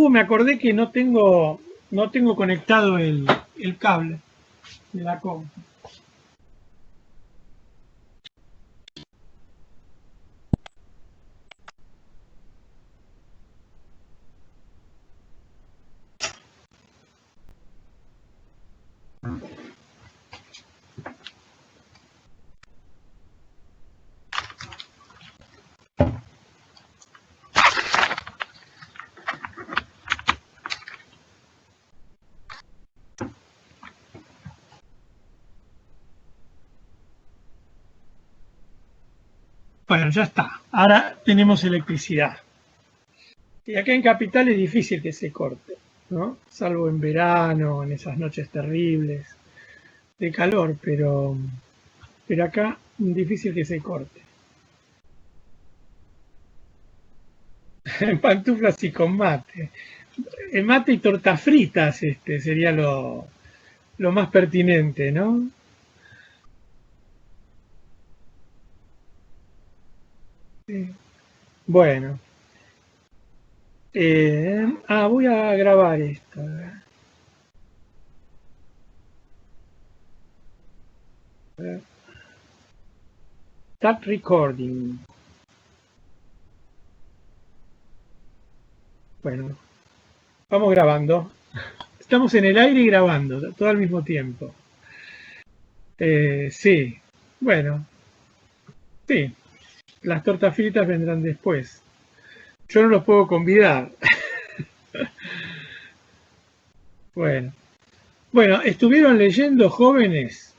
me acordé que no tengo conectado el cable de la compu. Bueno, ya está. Ahora tenemos electricidad. Y acá en Capital es difícil que se corte, ¿no? Salvo en verano, en esas noches terribles de calor, pero acá difícil que se corte. En pantuflas y con mate. Mate y tortas fritas sería lo más pertinente, ¿no? Sí. Bueno, voy a grabar esto. A ver. Start recording. Bueno, vamos grabando. Estamos en el aire y grabando, todo al mismo tiempo. Sí, bueno, sí, las tortas fritas vendrán después. Yo no los puedo convidar. Bueno, bueno, ¿estuvieron leyendo, jóvenes?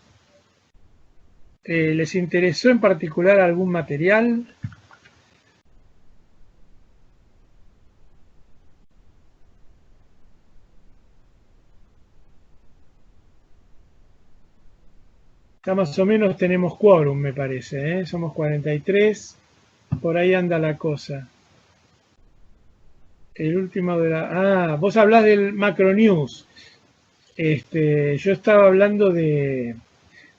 ¿Les interesó en particular algún material? Ya más o menos tenemos quórum, me parece, ¿eh? Somos 43, por ahí anda la cosa. El último de la... vos hablás del Macronews. Yo estaba hablando de...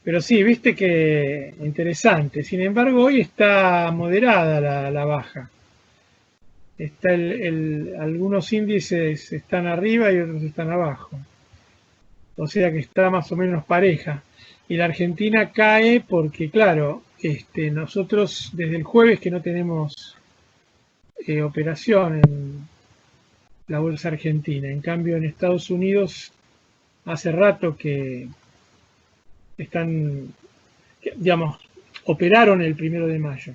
Pero sí, viste que interesante. Sin embargo, hoy está moderada la baja. Algunos índices están arriba y otros están abajo. O sea que está más o menos pareja. Y la Argentina cae porque, claro, nosotros desde el jueves que no tenemos operación en la bolsa argentina. En cambio, en Estados Unidos hace rato que están, digamos, operaron el 1 de mayo.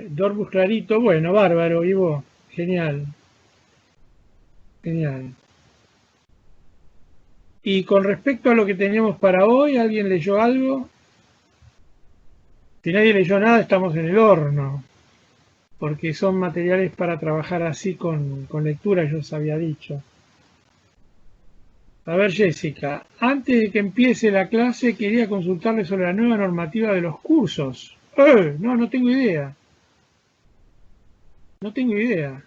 Dorbus clarito, bueno, bárbaro, Ivo, genial, genial. Y con respecto a lo que teníamos para hoy, ¿alguien leyó algo? Si nadie leyó nada, estamos en el horno, porque son materiales para trabajar así con lectura, yo os había dicho. A ver, Jessica, antes de que empiece la clase quería consultarle sobre la nueva normativa de los cursos. No, no tengo idea. No tengo idea.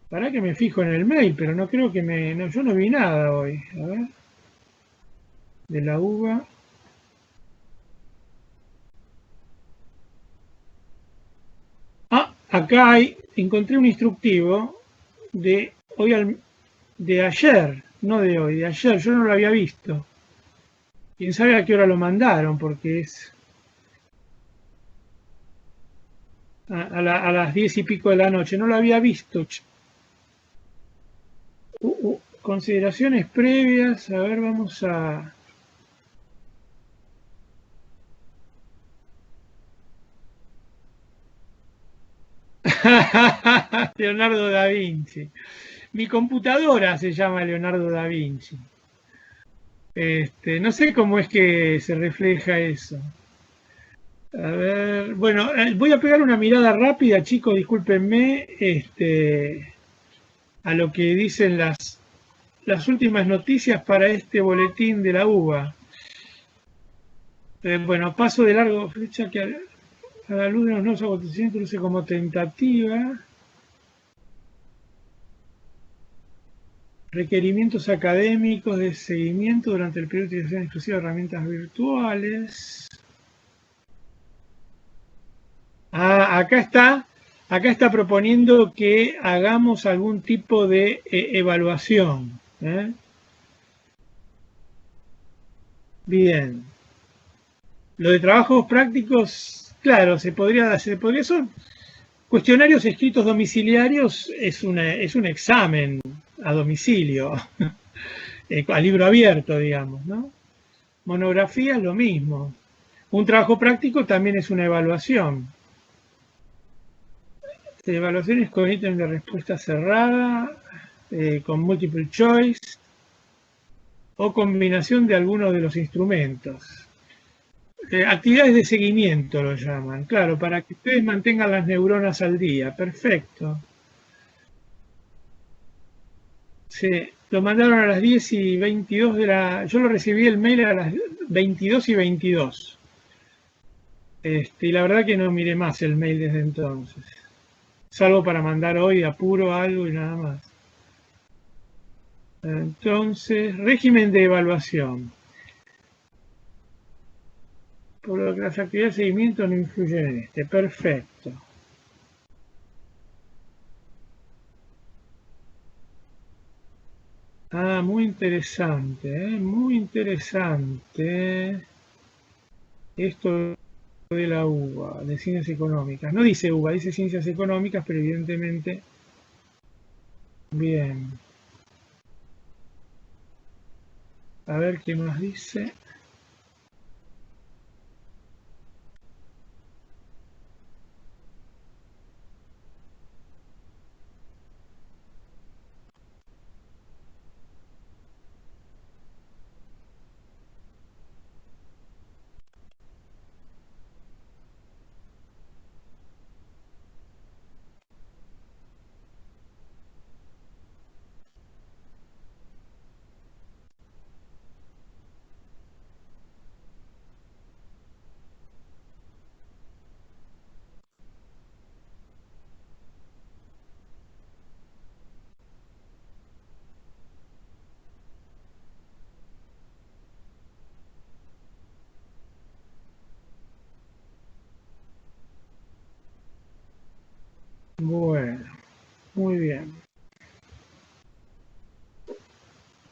Para que me fijo en el mail, pero no creo que no, yo no vi nada hoy. A ver. De la UBA. Acá encontré un instructivo de de ayer, no de hoy, de ayer. Yo no lo había visto. Quién sabe a qué hora lo mandaron, porque es a las 10 y pico de la noche. No lo había visto. Consideraciones previas. A ver, vamos a... Leonardo da Vinci. Mi computadora se llama Leonardo da Vinci. No sé cómo es que se refleja eso. A ver, bueno, voy a pegar una mirada rápida, chicos, discúlpenme, a lo que dicen las últimas noticias para este boletín de la UBA. Bueno, paso de largo, flecha que a la luz de los nuevos acontecimientos luce como tentativa. Requerimientos académicos de seguimiento durante el periodo de utilización exclusiva de herramientas virtuales. Acá está Acá está proponiendo que hagamos algún tipo de evaluación. Bien. Lo de trabajos prácticos, claro, son cuestionarios escritos domiciliarios, es un examen a domicilio, a libro abierto, digamos, ¿no? Monografía es lo mismo. Un trabajo práctico también es una evaluación. Evaluaciones con ítem de respuesta cerrada, con multiple choice o combinación de algunos de los instrumentos. Actividades de seguimiento lo llaman, claro, para que ustedes mantengan las neuronas al día. Perfecto. Sí, lo mandaron a las 10:22 de la... Yo lo recibí el mail a las 22:22. Y la verdad que no miré más el mail desde entonces. Salvo para mandar hoy de apuro algo y nada más. Entonces, régimen de evaluación. Por lo que las actividades de seguimiento no influyen en este. Perfecto. Ah, muy interesante, muy interesante. Esto de la UBA, de ciencias económicas. No dice UBA, dice ciencias económicas, pero evidentemente, bien. A ver qué más dice. Bueno, muy bien.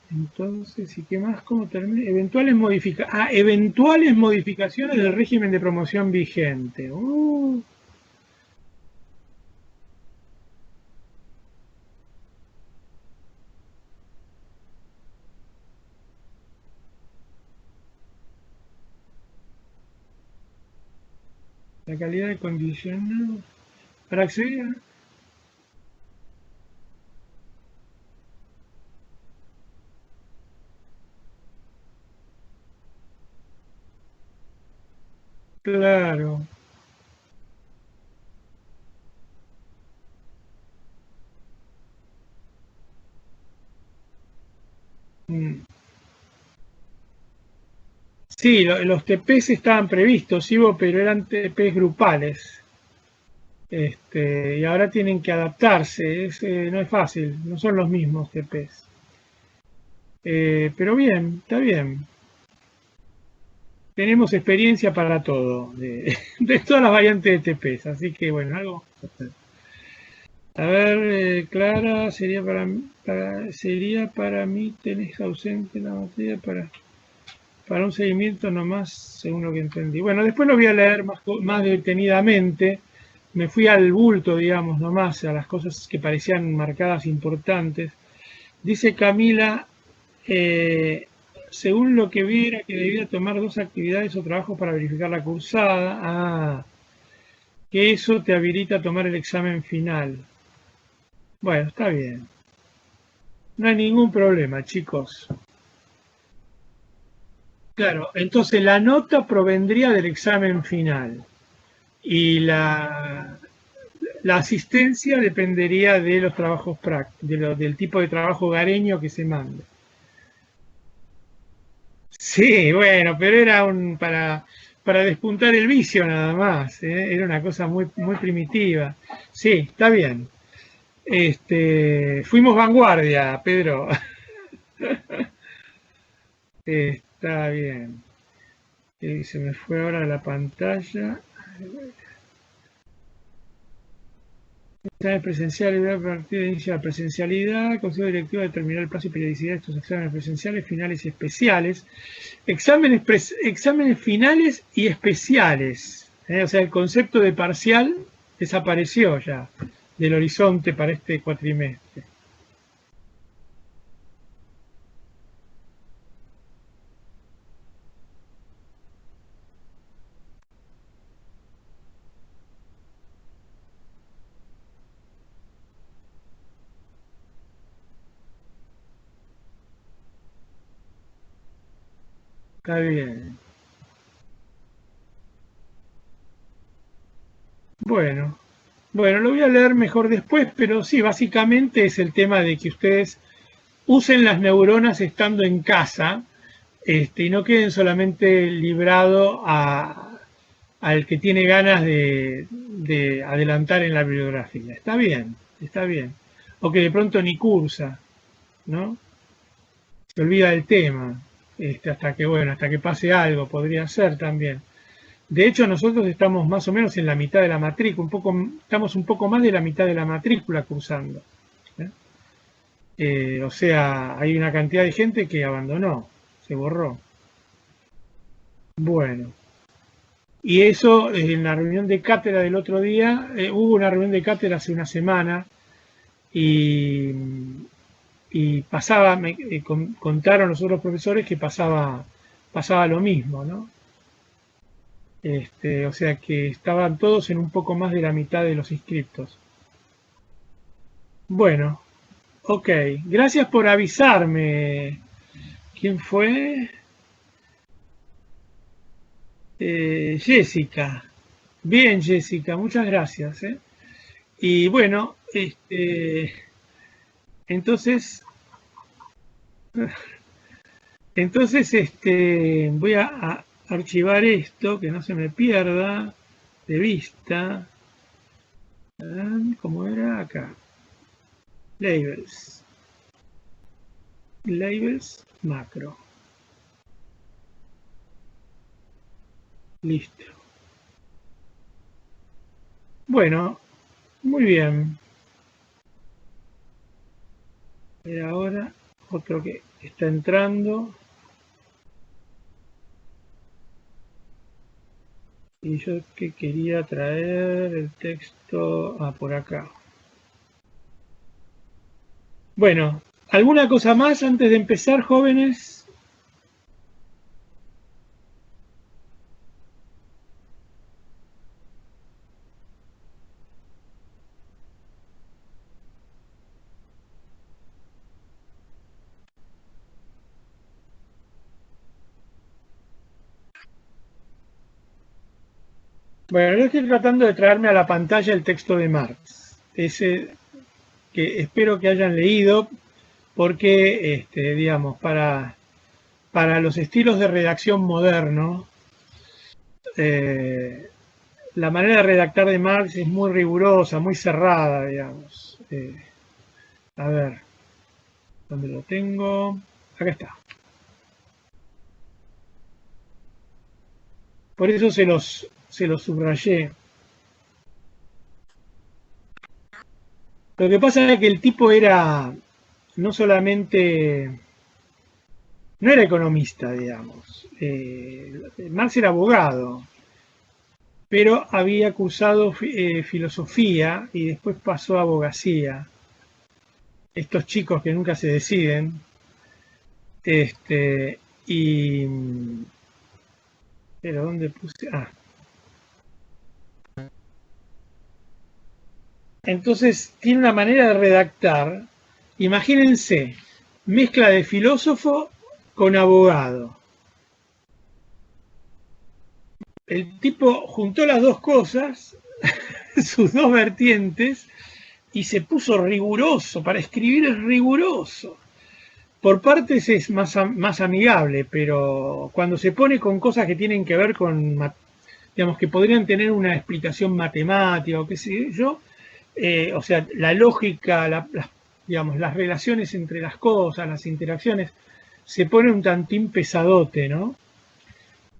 Entonces, ¿y qué más? ¿Cómo termina? Eventuales modificaciones del régimen de promoción vigente. La calidad de condicionado para acceder a... Claro. Mm. Sí, los TPs estaban previstos, Ivo, pero eran TPs grupales. Y ahora tienen que adaptarse. No es fácil, no son los mismos TPs. Pero bien, está bien. Tenemos experiencia para todo, de todas las variantes de TPs, así que bueno, algo. A ver, Clara, sería para mí, tenés ausente la materia para un seguimiento nomás, según lo que entendí. Bueno, después lo voy a leer más detenidamente. Me fui al bulto, digamos, nomás, a las cosas que parecían marcadas importantes. Dice Camila, según lo que viera que debía tomar 2 actividades o trabajos para verificar la cursada. Que eso te habilita a tomar el examen final. Bueno, está bien. No hay ningún problema, chicos. Claro, entonces la nota provendría del examen final y la asistencia dependería de los trabajos prácticos, del tipo de trabajo hogareño que se mande. Sí, bueno, pero era para despuntar el vicio nada más, ¿eh? Era una cosa muy, muy primitiva. Sí, está bien. Fuimos vanguardia, Pedro. Está bien. Se me fue ahora la pantalla. Exámenes presenciales, a partir de inicio de la presencialidad, Consejo Directivo determinar el plazo y periodicidad de estos exámenes presenciales, finales y especiales. Exámenes finales y especiales. O sea, el concepto de parcial desapareció ya del horizonte para este cuatrimestre. Está bien. Bueno, lo voy a leer mejor después, pero sí, básicamente es el tema de que ustedes usen las neuronas estando en casa, y no queden solamente librados al que tiene ganas de adelantar en la bibliografía. Está bien, está bien. O que de pronto ni cursa, ¿no? Se olvida del tema, hasta que pase algo, podría ser también. De hecho, nosotros estamos más o menos en la mitad de la matrícula, estamos un poco más de la mitad de la matrícula cursando. O sea, hay una cantidad de gente que abandonó, se borró. Bueno, y eso en la reunión de cátedra del otro día, hubo una reunión de cátedra hace una semana y, pasaba, contaron los otros profesores que pasaba lo mismo, ¿no? O sea que estaban todos en un poco más de la mitad de los inscriptos. Bueno, ok, gracias por avisarme. ¿Quién fue? Jessica. Bien, Jessica, muchas gracias. Y bueno, entonces, voy a archivar esto, que no se me pierda de vista. ¿Cómo era? Acá. Labels. Labels macro. Listo. Bueno, muy bien. Y ahora otro que está entrando. Y yo que quería traer el texto por acá. Bueno, ¿alguna cosa más antes de empezar, jóvenes? Bueno, yo estoy tratando de traerme a la pantalla el texto de Marx, ese que espero que hayan leído, porque, digamos, para los estilos de redacción moderno, la manera de redactar de Marx es muy rigurosa, muy cerrada, digamos. A ver, ¿dónde lo tengo? Acá está. Por eso se los subrayé. Lo que pasa es que el tipo era no solamente, no era economista, digamos. Marx era abogado, pero había cursado filosofía y después pasó a abogacía. Estos chicos que nunca se deciden. Y... ¿Pero dónde puse? Entonces tiene una manera de redactar, imagínense, mezcla de filósofo con abogado. El tipo juntó las dos cosas, sus dos vertientes, y se puso riguroso. Para escribir es riguroso. Por partes es más amigable, pero cuando se pone con cosas que tienen que ver con, digamos, que podrían tener una explicación matemática o qué sé yo, o sea, la lógica, digamos, las relaciones entre las cosas, las interacciones, se pone un tantín pesadote, ¿no?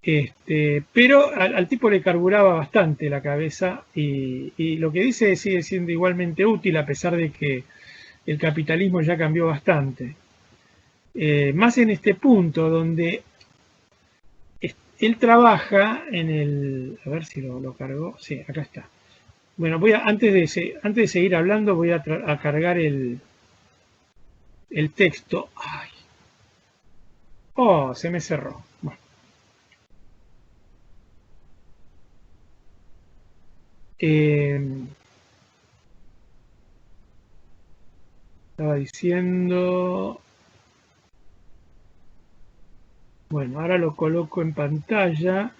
Pero al tipo le carburaba bastante la cabeza y lo que dice sigue siendo igualmente útil a pesar de que el capitalismo ya cambió bastante. Más en este punto donde él trabaja en el... A ver si lo cargó. Sí, acá está. Bueno, antes de seguir hablando voy a cargar el texto. Ay. Oh, se me cerró. Bueno. Estaba diciendo... Bueno, ahora lo coloco en pantalla.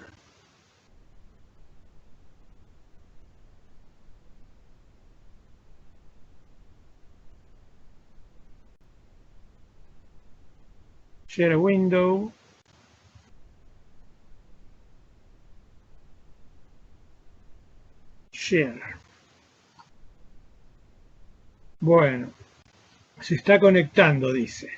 Share a window. Share. Bueno, se está conectando, dice.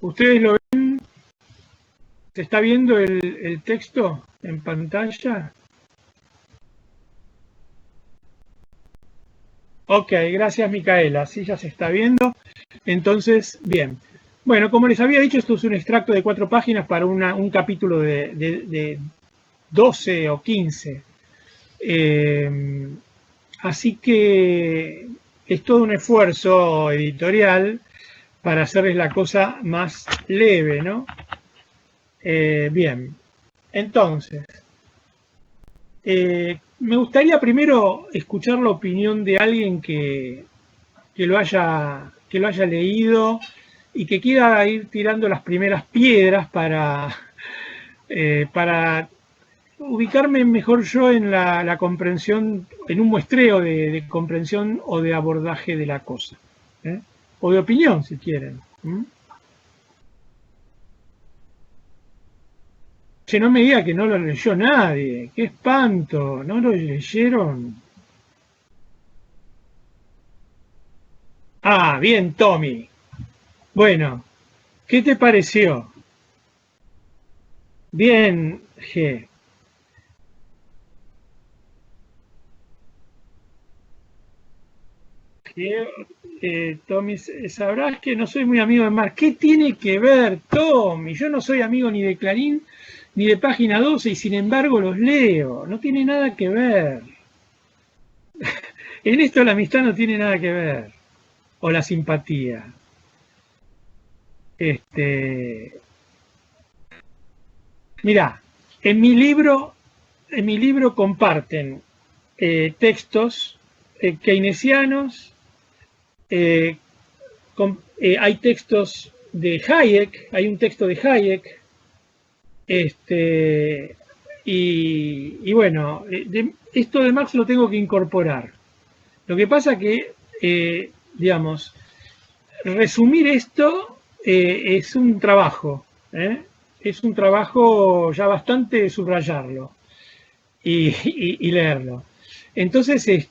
¿Ustedes lo ven? ¿Se está viendo el texto en pantalla? Ok, gracias Micaela. Sí, ya se está viendo. Entonces, bien. Bueno, como les había dicho, esto es un extracto de 4 páginas para un capítulo de 12 o 15. Así que es todo un esfuerzo editorial para hacerles la cosa más leve, ¿no? Bien, entonces, me gustaría primero escuchar la opinión de alguien que lo haya leído y que quiera ir tirando las primeras piedras para ubicarme mejor yo en la comprensión, en un muestreo de comprensión o de abordaje de la cosa, ¿eh? O de opinión, si quieren. Che, no me diga que no lo leyó nadie. ¡Qué espanto! ¿No lo leyeron? Ah, bien, Tommy. Bueno, ¿qué te pareció? Bien, G. Tommy, sabrás que no soy muy amigo de Marx. ¿Qué tiene que ver, Tommy? Yo no soy amigo ni de Clarín ni de Página 12 y sin embargo los leo. No tiene nada que ver. En esto la amistad no tiene nada que ver. O la simpatía. Mirá, en mi libro comparten textos keynesianos, eh, hay textos de Hayek, hay un texto de Hayek, y bueno, esto de Marx lo tengo que incorporar. Lo que pasa que, digamos, resumir esto es un trabajo, es un trabajo ya bastante subrayarlo y leerlo. Entonces,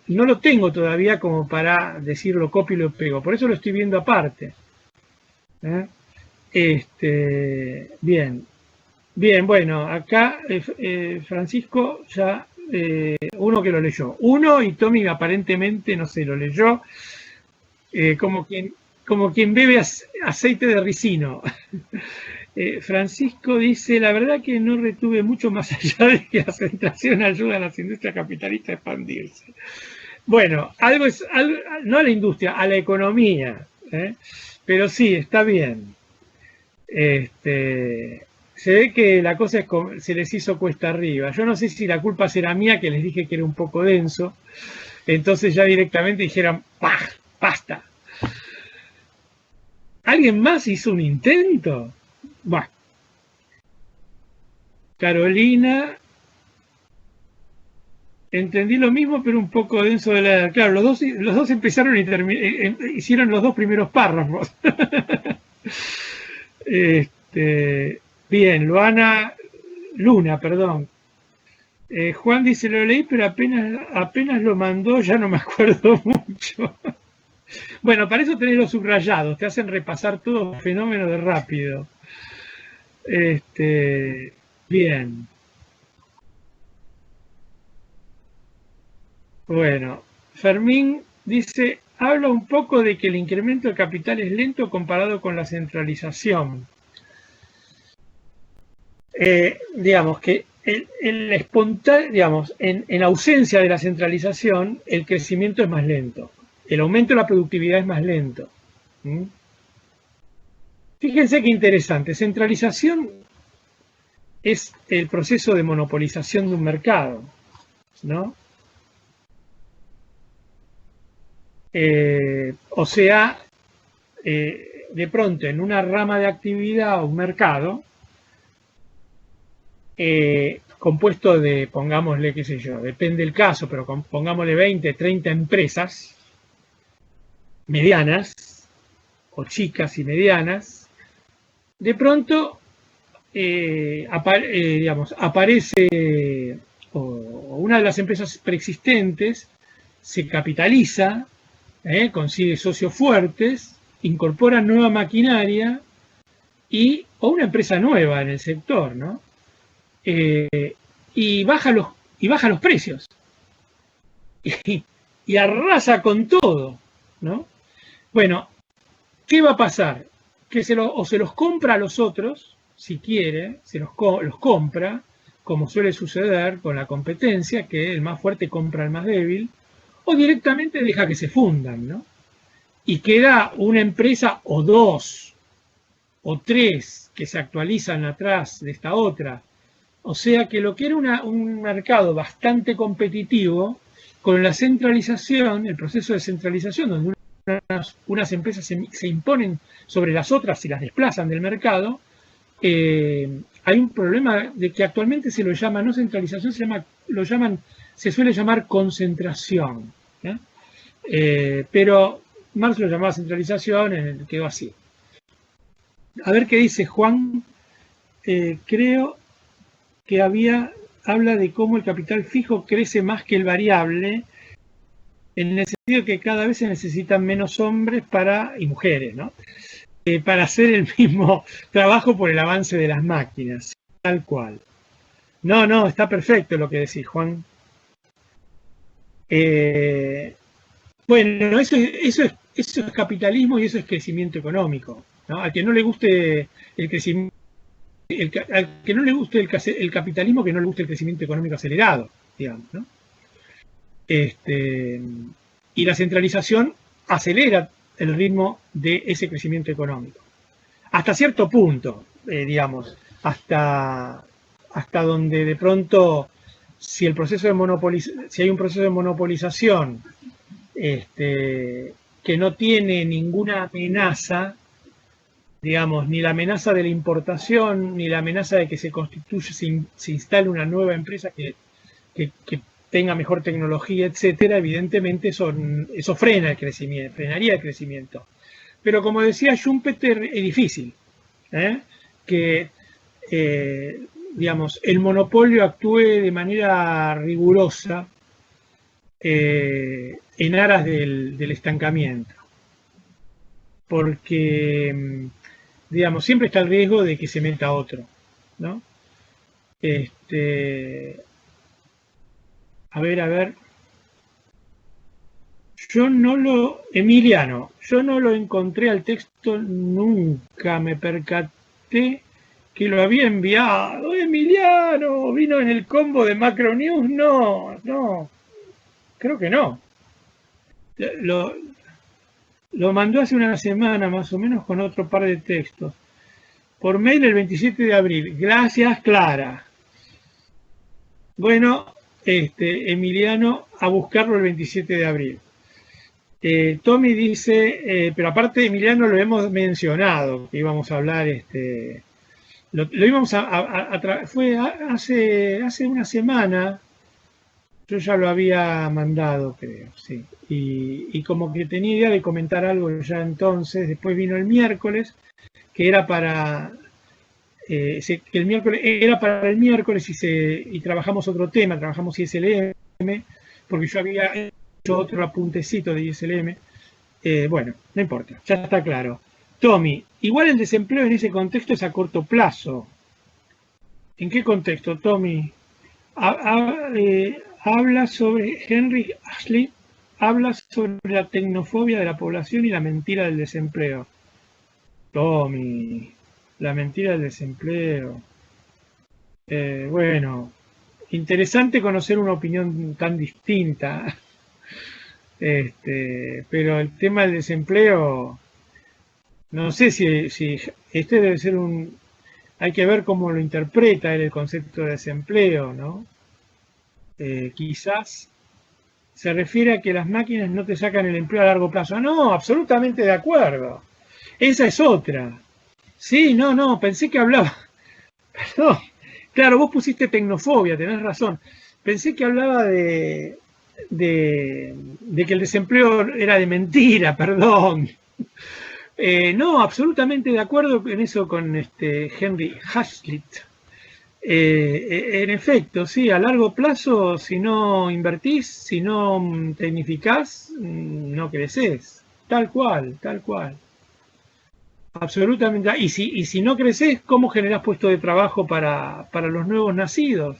no lo tengo todavía como para decirlo copio y lo pego, por eso lo estoy viendo aparte. ¿Eh? Bien, bien, bueno, acá Francisco ya, uno que lo leyó, uno y Tommy aparentemente no se lo leyó, como quien bebe aceite de ricino. Francisco dice, la verdad que no retuve mucho más allá de que la centración ayuda a las industrias capitalistas a expandirse. Bueno, no a la industria, a la economía, pero sí, está bien. Se ve que la cosa se les hizo cuesta arriba. Yo no sé si la culpa será mía, que les dije que era un poco denso, entonces ya directamente dijeron, ¡pah! ¡Basta! ¿Alguien más hizo un intento? Bueno, Carolina, entendí lo mismo, pero un poco denso de la... Claro, los dos empezaron y hicieron los dos primeros párrafos. Bien, Luna, perdón. Juan dice, lo leí, pero apenas lo mandó, ya no me acuerdo mucho. Bueno, para eso tenés los subrayados, te hacen repasar todo fenómeno de rápido. Bien. Bueno, Fermín dice, habla un poco de que el incremento de capital es lento comparado con la centralización. Digamos que digamos, en ausencia de la centralización, el crecimiento es más lento. El aumento de la productividad es más lento. ¿Mm? Fíjense qué interesante. Centralización es el proceso de monopolización de un mercado, ¿no? O sea, de pronto en una rama de actividad o un mercado, compuesto de, pongámosle, qué sé yo, depende del caso, pero pongámosle 20, 30 empresas medianas o chicas y medianas, de pronto digamos, aparece o una de las empresas preexistentes se capitaliza, consigue socios fuertes, incorpora nueva maquinaria o una empresa nueva en el sector, ¿no? Y baja los precios y arrasa con todo, ¿no? Bueno, ¿qué va a pasar? Que se los compra a los otros, si quiere, los compra, como suele suceder con la competencia, que el más fuerte compra al más débil, o directamente deja que se fundan, ¿no? Y queda una empresa o dos o tres que se actualizan atrás de esta otra. O sea que lo que era un mercado bastante competitivo, con la centralización, el proceso de centralización, donde unas empresas se imponen sobre las otras y las desplazan del mercado, hay un problema de que actualmente se lo llama no centralización, se suele llamar concentración. Pero Marx lo llamaba centralización, quedó así. A ver qué dice Juan. Creo que habla de cómo el capital fijo crece más que el variable, en el sentido que cada vez se necesitan menos hombres y mujeres, ¿no? Para hacer el mismo trabajo por el avance de las máquinas, tal cual. No, está perfecto lo que decís, Juan. Bueno, eso es capitalismo y eso es crecimiento económico, ¿no? A quien no le guste el crecimiento, al que no le guste el capitalismo, que no le guste el crecimiento económico acelerado, digamos, ¿no? Y la centralización acelera el ritmo de ese crecimiento económico. Hasta cierto punto, digamos, hasta donde de pronto, si hay un proceso de monopolización que no tiene ninguna amenaza, digamos, ni la amenaza de la importación, ni la amenaza de que se instale una nueva empresa que tenga mejor tecnología, etcétera, evidentemente eso frena el crecimiento, frenaría el crecimiento. Pero como decía Schumpeter, es difícil que digamos, el monopolio actúe de manera rigurosa en aras del estancamiento. Porque, digamos, siempre está el riesgo de que se meta otro, ¿no? A ver. Emiliano, yo no lo encontré al texto nunca, me percaté que lo había enviado. Emiliano, ¿vino en el combo de Macro News? No, creo que no. Lo mandó hace una semana más o menos con otro par de textos. Por mail el 27 de abril. Gracias, Clara. Bueno, Emiliano, a buscarlo el 27 de abril. Tommy dice, pero aparte Emiliano lo hemos mencionado, que íbamos a hablar, lo íbamos fue hace una semana, yo ya lo había mandado, creo, sí, y como que tenía idea de comentar algo ya entonces, después vino el miércoles, que era para que el miércoles era para el miércoles y trabajamos otro tema, trabajamos ISLM, porque yo había hecho otro apuntecito de ISLM. Bueno, no importa, ya está claro. Tommy, igual el desempleo en ese contexto es a corto plazo. ¿En qué contexto, Tommy? Habla sobre Henry Ashley, habla sobre la tecnofobia de la población y la mentira del desempleo. Tommy, la mentira del desempleo. Bueno, interesante conocer una opinión tan distinta. Pero el tema del desempleo, no sé si este debe ser hay que ver cómo lo interpreta el concepto de desempleo, ¿no? Quizás se refiere a que las máquinas no te sacan el empleo a largo plazo. No, absolutamente de acuerdo. Esa es otra. Sí, no, pensé que hablaba. Perdón. Claro, vos pusiste tecnofobia, tenés razón. Pensé que hablaba de que el desempleo era de mentira, perdón. No, absolutamente de acuerdo en eso con Henry Hazlitt. En efecto, sí, a largo plazo, si no invertís, si no tecnificás, no creces. Tal cual, tal cual. Absolutamente. Y si no creces, ¿cómo generás puestos de trabajo para los nuevos nacidos?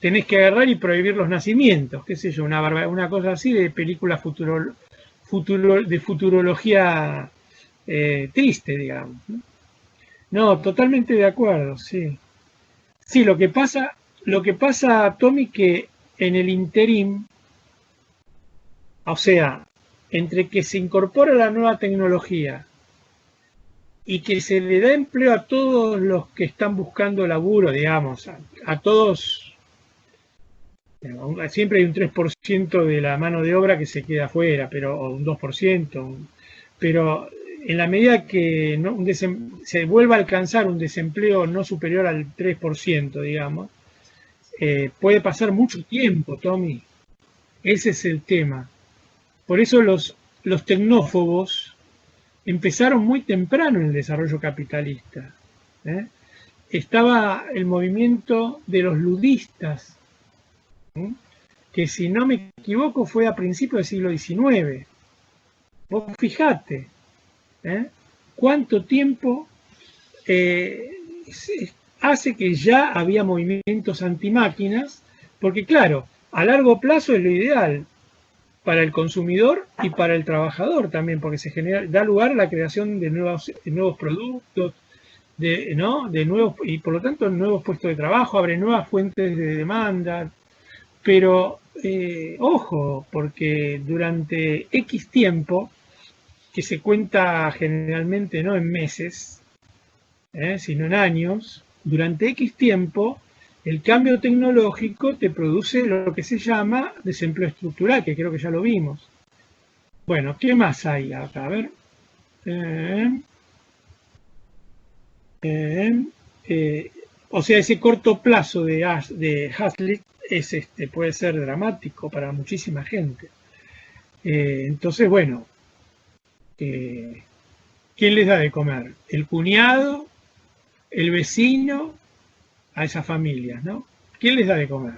Tenés que agarrar y prohibir los nacimientos, qué sé yo, una cosa así de película de futurología triste, digamos. No, totalmente de acuerdo, sí. Sí, lo que pasa, Tommy, que en el interín, o sea, entre que se incorpora la nueva tecnología y que se le da empleo a todos los que están buscando laburo, digamos, a todos, siempre hay un 3% de la mano de obra que se queda afuera, o un 2%, pero en la medida que se vuelva a alcanzar un desempleo no superior al 3%, digamos, puede pasar mucho tiempo, Tommy. Ese es el tema. Por eso los tecnófobos empezaron muy temprano en el desarrollo capitalista. Estaba el movimiento de los ludistas, que si no me equivoco fue a principios del siglo XIX. Vos fijate, cuánto tiempo hace que ya había movimientos antimáquinas, porque claro, a largo plazo es lo ideal para el consumidor y para el trabajador también, porque da lugar a la creación de nuevos productos, de nuevos, y por lo tanto nuevos puestos de trabajo, abre nuevas fuentes de demanda, pero ojo, porque durante X tiempo, que se cuenta generalmente no en meses, sino en años, durante X tiempo, el cambio tecnológico te produce lo que se llama desempleo estructural, que creo que ya lo vimos. Bueno, ¿qué más hay acá? A ver. O sea, ese corto plazo de Hazlitt puede ser dramático para muchísima gente. Entonces, bueno, ¿quién les da de comer? El cuñado, el vecino, a esas familias, ¿no? ¿Quién les da de comer?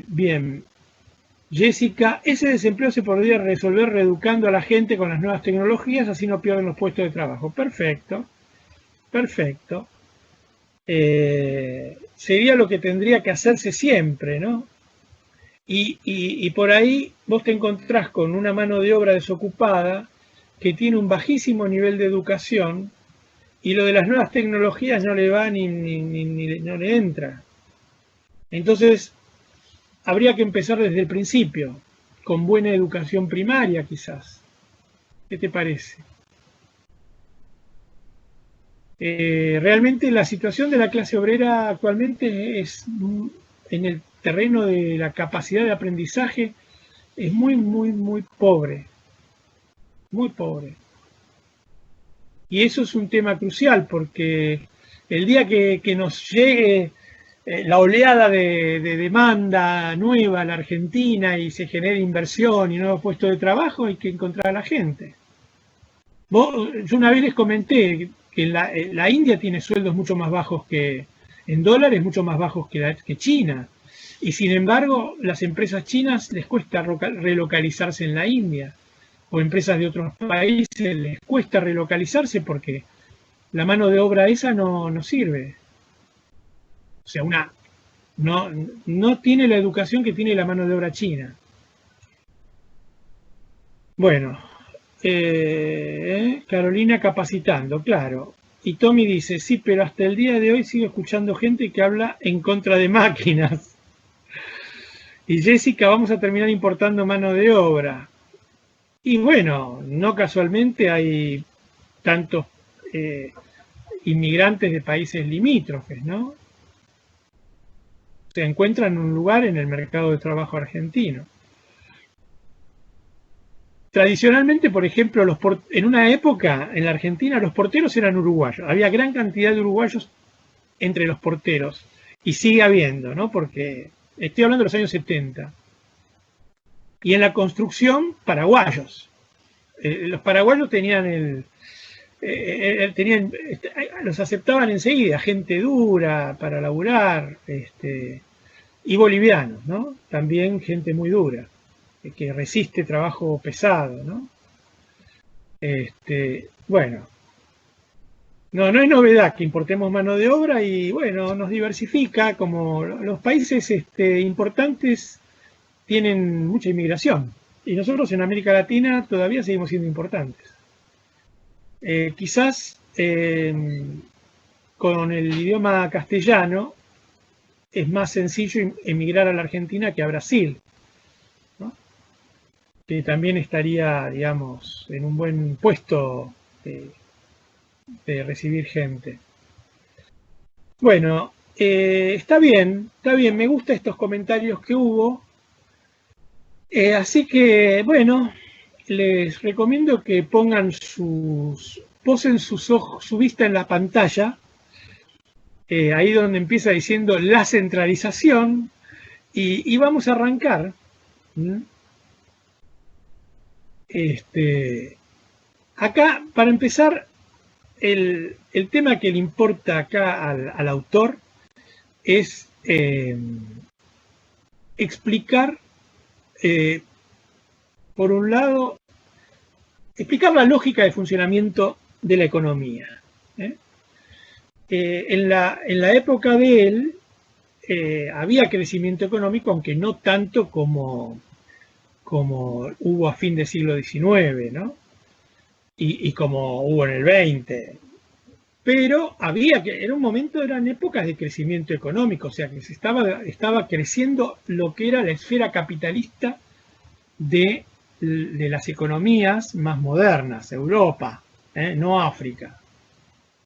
Bien, Jessica, ese desempleo se podría resolver reeducando a la gente con las nuevas tecnologías, así no pierden los puestos de trabajo. Perfecto, perfecto. Sería lo que tendría que hacerse siempre, ¿no? Y por ahí vos te encontrás con una mano de obra desocupada que tiene un bajísimo nivel de educación y lo de las nuevas tecnologías no le va no le entra. Entonces, habría que empezar desde el principio, con buena educación primaria quizás. ¿Qué te parece? Realmente la situación de la clase obrera actualmente es, en el terreno de la capacidad de aprendizaje, es muy, muy, muy pobre. Muy pobre. Y eso es un tema crucial porque el día que nos llegue la oleada de demanda nueva a la Argentina y se genere inversión y nuevos puestos de trabajo, hay que encontrar a la gente. Yo una vez les comenté, que la India tiene sueldos mucho más bajos en dólares, mucho más bajos que China. Y sin embargo, las empresas chinas les cuesta relocalizarse en la India, o empresas de otros países les cuesta relocalizarse porque la mano de obra esa no sirve. O sea, no tiene la educación que tiene la mano de obra china. Bueno, Carolina capacitando, claro. Y Tommy dice, sí, pero hasta el día de hoy sigo escuchando gente que habla en contra de máquinas. Y Jessica, vamos a terminar importando mano de obra. Y bueno, no casualmente hay tantos inmigrantes de países limítrofes, ¿no? Se encuentran un lugar en el mercado de trabajo argentino. Tradicionalmente, por ejemplo, en una época en la Argentina los porteros eran uruguayos. Había gran cantidad de uruguayos entre los porteros. Y sigue habiendo, ¿no? Porque estoy hablando de los años 70. Y en la construcción, paraguayos. Los paraguayos los aceptaban enseguida, gente dura para laburar, y bolivianos, ¿no? También gente muy dura, que resiste trabajo pesado, ¿no? Bueno, no es novedad que importemos mano de obra y bueno, nos diversifica, como los países importantes tienen mucha inmigración y nosotros en América Latina todavía seguimos siendo importantes. Quizás con el idioma castellano es más sencillo emigrar a la Argentina que a Brasil, ¿no? Que también estaría, digamos, en un buen puesto de recibir gente. Bueno, está bien, me gustan estos comentarios que hubo. Así que, bueno, les recomiendo que posen su vista en la pantalla, ahí donde empieza diciendo la centralización, y vamos a arrancar. Acá, para empezar, el tema que le importa acá al autor es explicar, por un lado, explicar la lógica de funcionamiento de la economía. En la época de él había crecimiento económico, aunque no tanto como hubo a fin del siglo XIX, ¿no? Y como hubo en el XX. Pero en un momento eran épocas de crecimiento económico, o sea que se estaba creciendo lo que era la esfera capitalista de las economías más modernas, Europa, no África,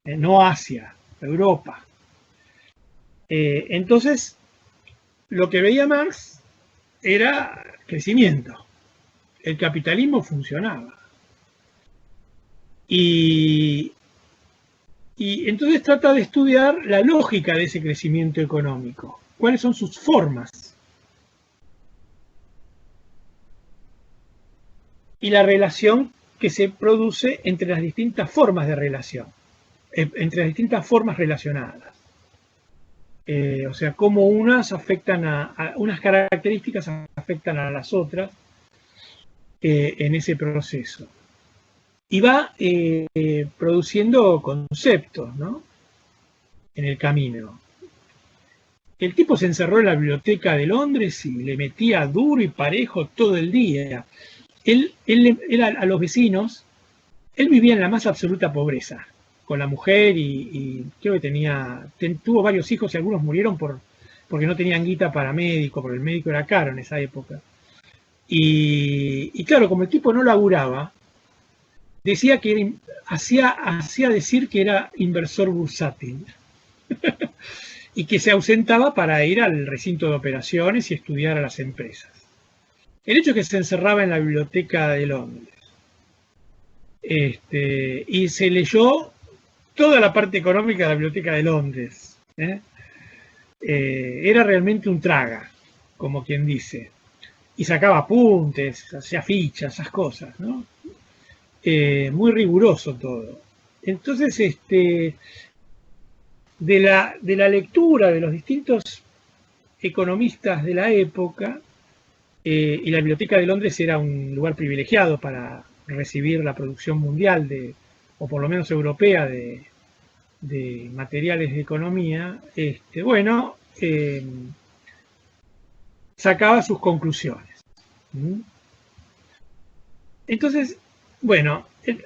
no Asia, Europa. Entonces, lo que veía Marx era crecimiento. El capitalismo funcionaba. Y entonces trata de estudiar la lógica de ese crecimiento económico. ¿Cuáles son sus formas? Y la relación que se produce entre las distintas formas de relación, entre las distintas formas relacionadas. O sea, cómo unas características afectan a las otras en ese proceso. Y va produciendo conceptos, ¿no? En el camino. El tipo se encerró en la biblioteca de Londres y le metía duro y parejo todo el día. Él a los vecinos, él vivía en la más absoluta pobreza, con la mujer y creo que tuvo varios hijos y algunos murieron porque no tenían guita para médico, porque el médico era caro en esa época. Y claro, como el tipo no laburaba, decía que hacía decir que era inversor bursátil y que se ausentaba para ir al recinto de operaciones y estudiar a las empresas. El hecho es que se encerraba en la biblioteca de Londres y se leyó toda la parte económica de la biblioteca de Londres. Era realmente un traga, como quien dice, y sacaba apuntes, hacía fichas, esas cosas, ¿no? Muy riguroso todo. Entonces, de la lectura de los distintos economistas de la época, y la Biblioteca de Londres era un lugar privilegiado para recibir la producción mundial, o por lo menos europea, de materiales de economía, bueno, sacaba sus conclusiones. Entonces, bueno, él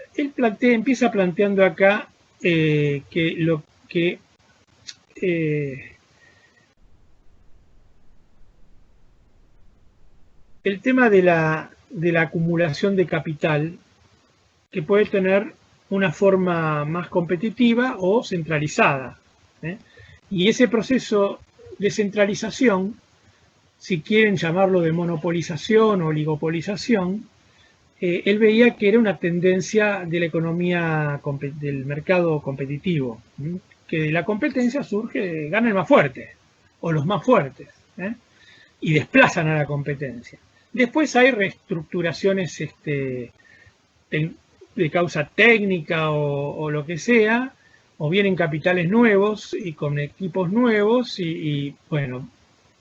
empieza planteando acá que lo que el tema de la acumulación de capital, que puede tener una forma más competitiva o centralizada. Y ese proceso de centralización, si quieren llamarlo de monopolización o oligopolización, él veía que era una tendencia de la economía del mercado competitivo, que de la competencia gana el más fuerte o los más fuertes, y desplazan a la competencia. Después hay reestructuraciones de causa técnica o lo que sea, o vienen capitales nuevos y con equipos nuevos y bueno,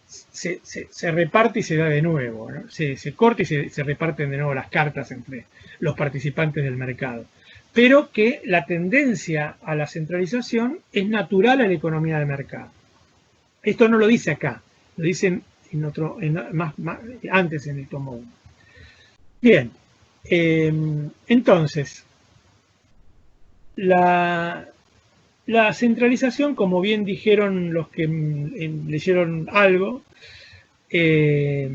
se reparte y se da de nuevo, ¿no? Se corta y se reparten de nuevo las cartas entre los participantes del mercado. Pero que la tendencia a la centralización es natural a la economía de mercado. Esto no lo dice acá, lo dicen antes en el tomo 1. Bien, entonces, la centralización, como bien dijeron los que leyeron algo, es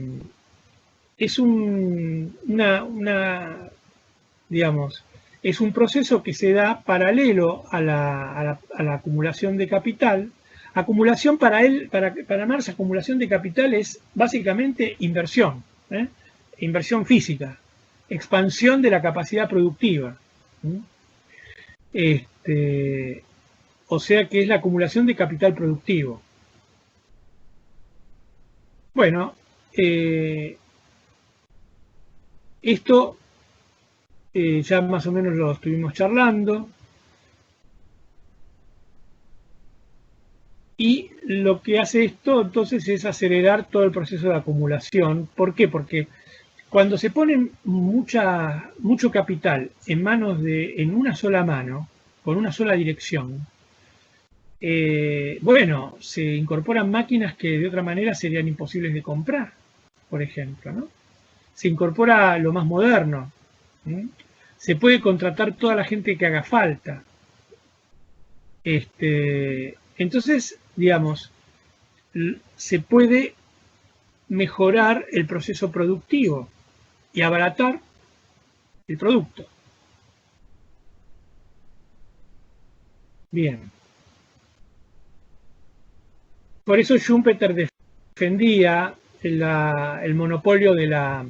digamos, es un proceso que se da paralelo a la acumulación de capital. Acumulación para Marx, acumulación de capital es básicamente inversión, inversión física, expansión de la capacidad productiva. O sea que es la acumulación de capital productivo. Bueno, esto ya más o menos lo estuvimos charlando. Y lo que hace esto entonces es acelerar todo el proceso de acumulación. ¿Por qué? Porque cuando se pone mucho capital en una sola mano, con una sola dirección, bueno, se incorporan máquinas que de otra manera serían imposibles de comprar, por ejemplo, ¿no? Se incorpora lo más moderno, se puede contratar toda la gente que haga falta. Entonces, digamos, se puede mejorar el proceso productivo y abaratar el producto. Bien. Por eso Schumpeter defendía el monopolio de la,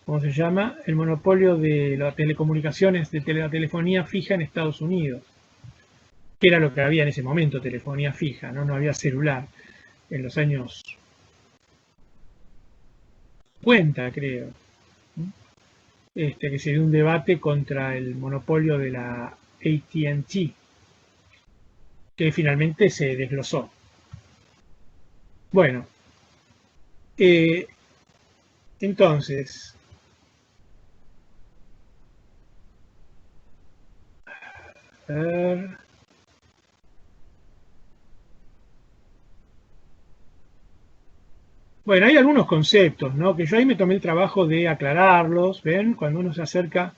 ¿cómo se llama? El monopolio de las telecomunicaciones, de la telefonía fija en Estados Unidos, que era lo que había en ese momento, telefonía fija, no había celular, en los años 50, creo, que se dio un debate contra el monopolio de la AT&T, que finalmente se desglosó. Bueno, entonces, a ver, bueno, hay algunos conceptos, ¿no? Que yo ahí me tomé el trabajo de aclararlos, ¿ven? Cuando uno se acerca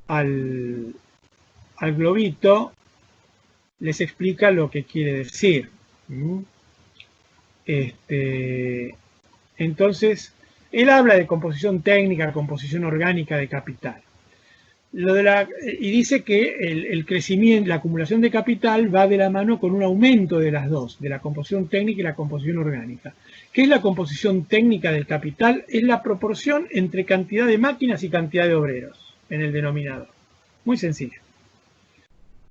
al globito, les explica lo que quiere decir. Entonces, él habla de composición técnica, composición orgánica de capital. Y dice que el crecimiento, la acumulación de capital va de la mano con un aumento de las dos, de la composición técnica y la composición orgánica. ¿Qué es la composición técnica del capital? Es la proporción entre cantidad de máquinas y cantidad de obreros en el denominador. Muy sencillo.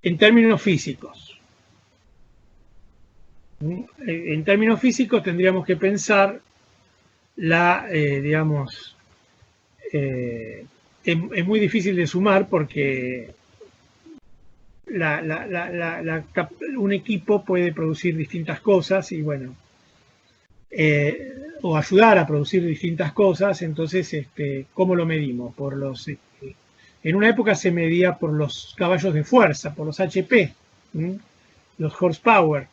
En términos físicos. En términos físicos tendríamos que pensar digamos, es muy difícil de sumar porque un equipo puede producir distintas cosas y bueno, o ayudar a producir distintas cosas. Entonces, ¿cómo lo medimos? En una época se medía por los caballos de fuerza, por los HP, los horsepower.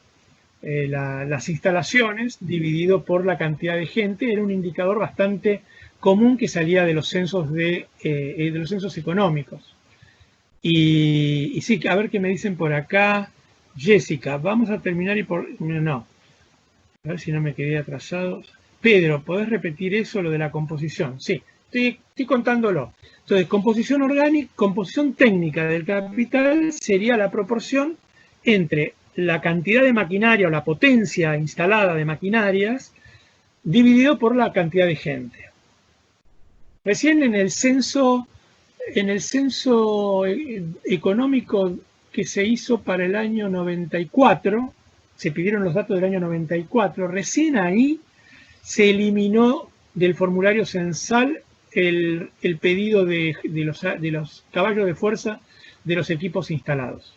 Las instalaciones dividido por la cantidad de gente era un indicador bastante común que salía de los censos de los censos económicos. Y sí, a ver qué me dicen por acá. Jessica, vamos a terminar y no. A ver si no me quedé atrasado. Pedro, ¿podés repetir eso, lo de la composición? Sí, estoy contándolo. Entonces, composición orgánica, composición técnica del capital sería la proporción entre la cantidad de maquinaria o la potencia instalada de maquinarias dividido por la cantidad de gente. Recién en el censo económico que se hizo para el año 94, se pidieron los datos del año 94, recién ahí se eliminó del formulario censal el pedido de los caballos de fuerza de los equipos instalados.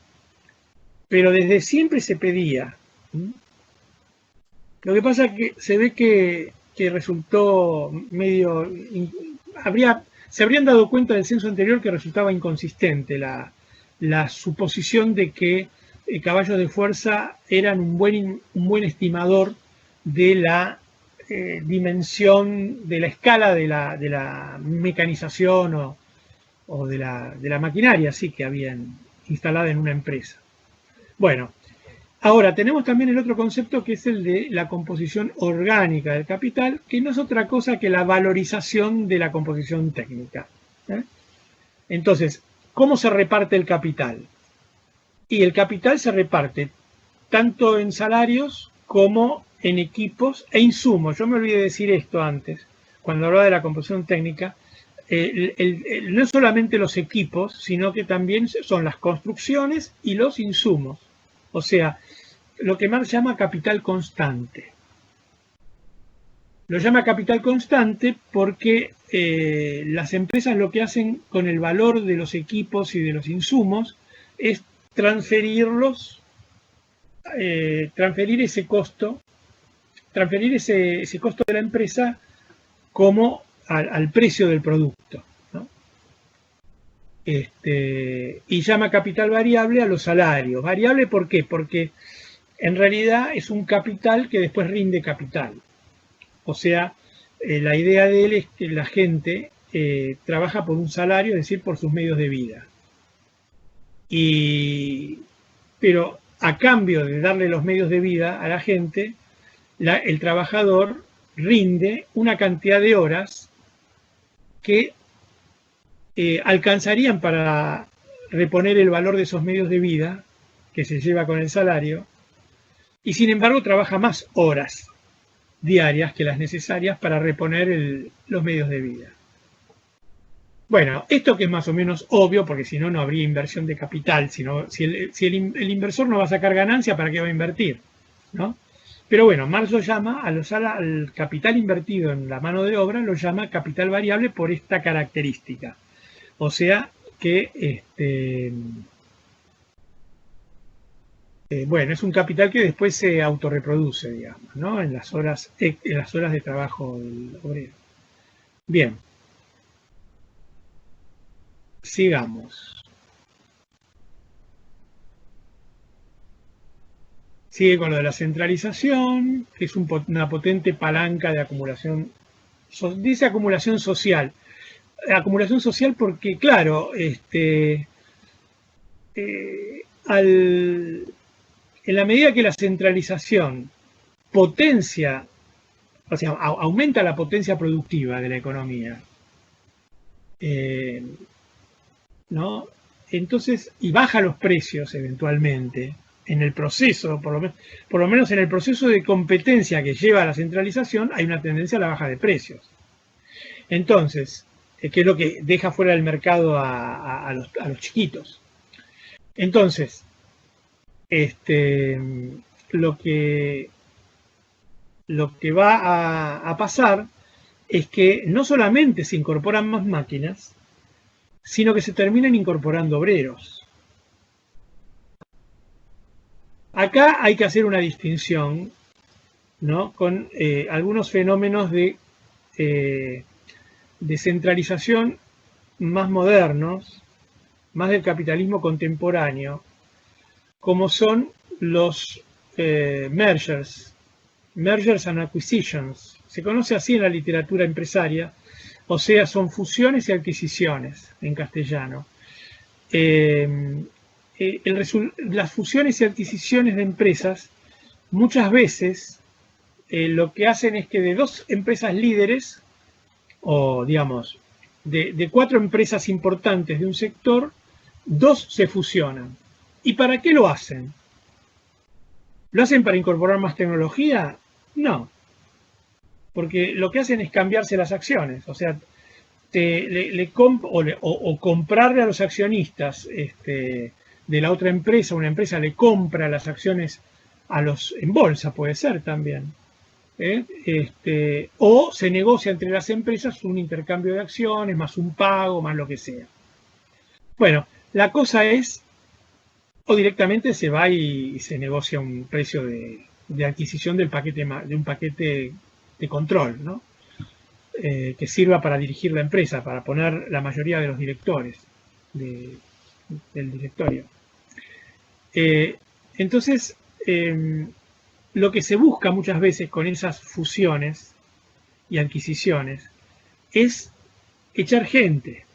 Pero desde siempre se pedía. Lo que pasa es que se ve que resultó medio... se habrían dado cuenta del censo anterior que resultaba inconsistente la suposición de que caballos de fuerza eran un buen estimador de la dimensión, de la escala de la mecanización o de la maquinaria sí, que habían instalada en una empresa. Bueno, ahora tenemos también el otro concepto que es el de la composición orgánica del capital, que no es otra cosa que la valorización de la composición técnica. Entonces, ¿cómo se reparte el capital? Y el capital se reparte tanto en salarios como en equipos e insumos. Yo me olvidé de decir esto antes, cuando hablaba de la composición técnica. No solamente los equipos, sino que también son las construcciones y los insumos. O sea, lo que Marx llama capital constante. Lo llama capital constante porque las empresas lo que hacen con el valor de los equipos y de los insumos es transferir ese costo de la empresa como al precio del producto, ¿no? Y llama capital variable a los salarios. ¿Variable por qué? Porque en realidad es un capital que después rinde capital. O sea, la idea de él es que la gente trabaja por un salario, es decir, por sus medios de vida. Pero a cambio de darle los medios de vida a la gente, el trabajador rinde una cantidad de horas que alcanzarían para reponer el valor de esos medios de vida que se lleva con el salario, y sin embargo trabaja más horas diarias que las necesarias para reponer los medios de vida. Bueno, esto que es más o menos obvio, porque si no, no habría inversión de capital. Si el inversor no va a sacar ganancia, ¿para qué va a invertir? ¿No? Pero bueno, Marx lo llama, al capital invertido en la mano de obra, lo llama capital variable por esta característica. O sea que, bueno, es un capital que después se autorreproduce, digamos, ¿no? En las horas de trabajo del obrero. Bien. Sigamos. Sigue con lo de la centralización, que es una potente palanca de acumulación. Dice acumulación social. Acumulación social porque, claro, en la medida que la centralización potencia, o sea, aumenta la potencia productiva de la economía, ¿no? Entonces, y baja los precios eventualmente, en el proceso, por lo menos en el proceso de competencia que lleva a la centralización, hay una tendencia a la baja de precios. Entonces, que es lo que deja fuera del mercado a los chiquitos. Entonces, lo que va a pasar es que no solamente se incorporan más máquinas, sino que se terminan incorporando obreros. Acá hay que hacer una distinción, ¿no?, con algunos fenómenos de descentralización más modernos, más del capitalismo contemporáneo, como son los mergers and acquisitions. Se conoce así en la literatura empresaria, o sea, son fusiones y adquisiciones en castellano. Las fusiones y adquisiciones de empresas muchas veces lo que hacen es que de dos empresas líderes, o digamos, de 4 empresas importantes de un sector, 2 se fusionan. ¿Y para qué lo hacen? ¿Lo hacen para incorporar más tecnología? No, porque lo que hacen es cambiarse las acciones, o sea, comprarle a los accionistas de la otra empresa, una empresa le compra las acciones en bolsa, puede ser también. O se negocia entre las empresas un intercambio de acciones, más un pago, más lo que sea. Bueno, la cosa es, o directamente se va y se negocia un precio de adquisición de un paquete de control, ¿no? Que sirva para dirigir la empresa, para poner la mayoría de los directores del directorio. Entonces, lo que se busca muchas veces con esas fusiones y adquisiciones es echar gente.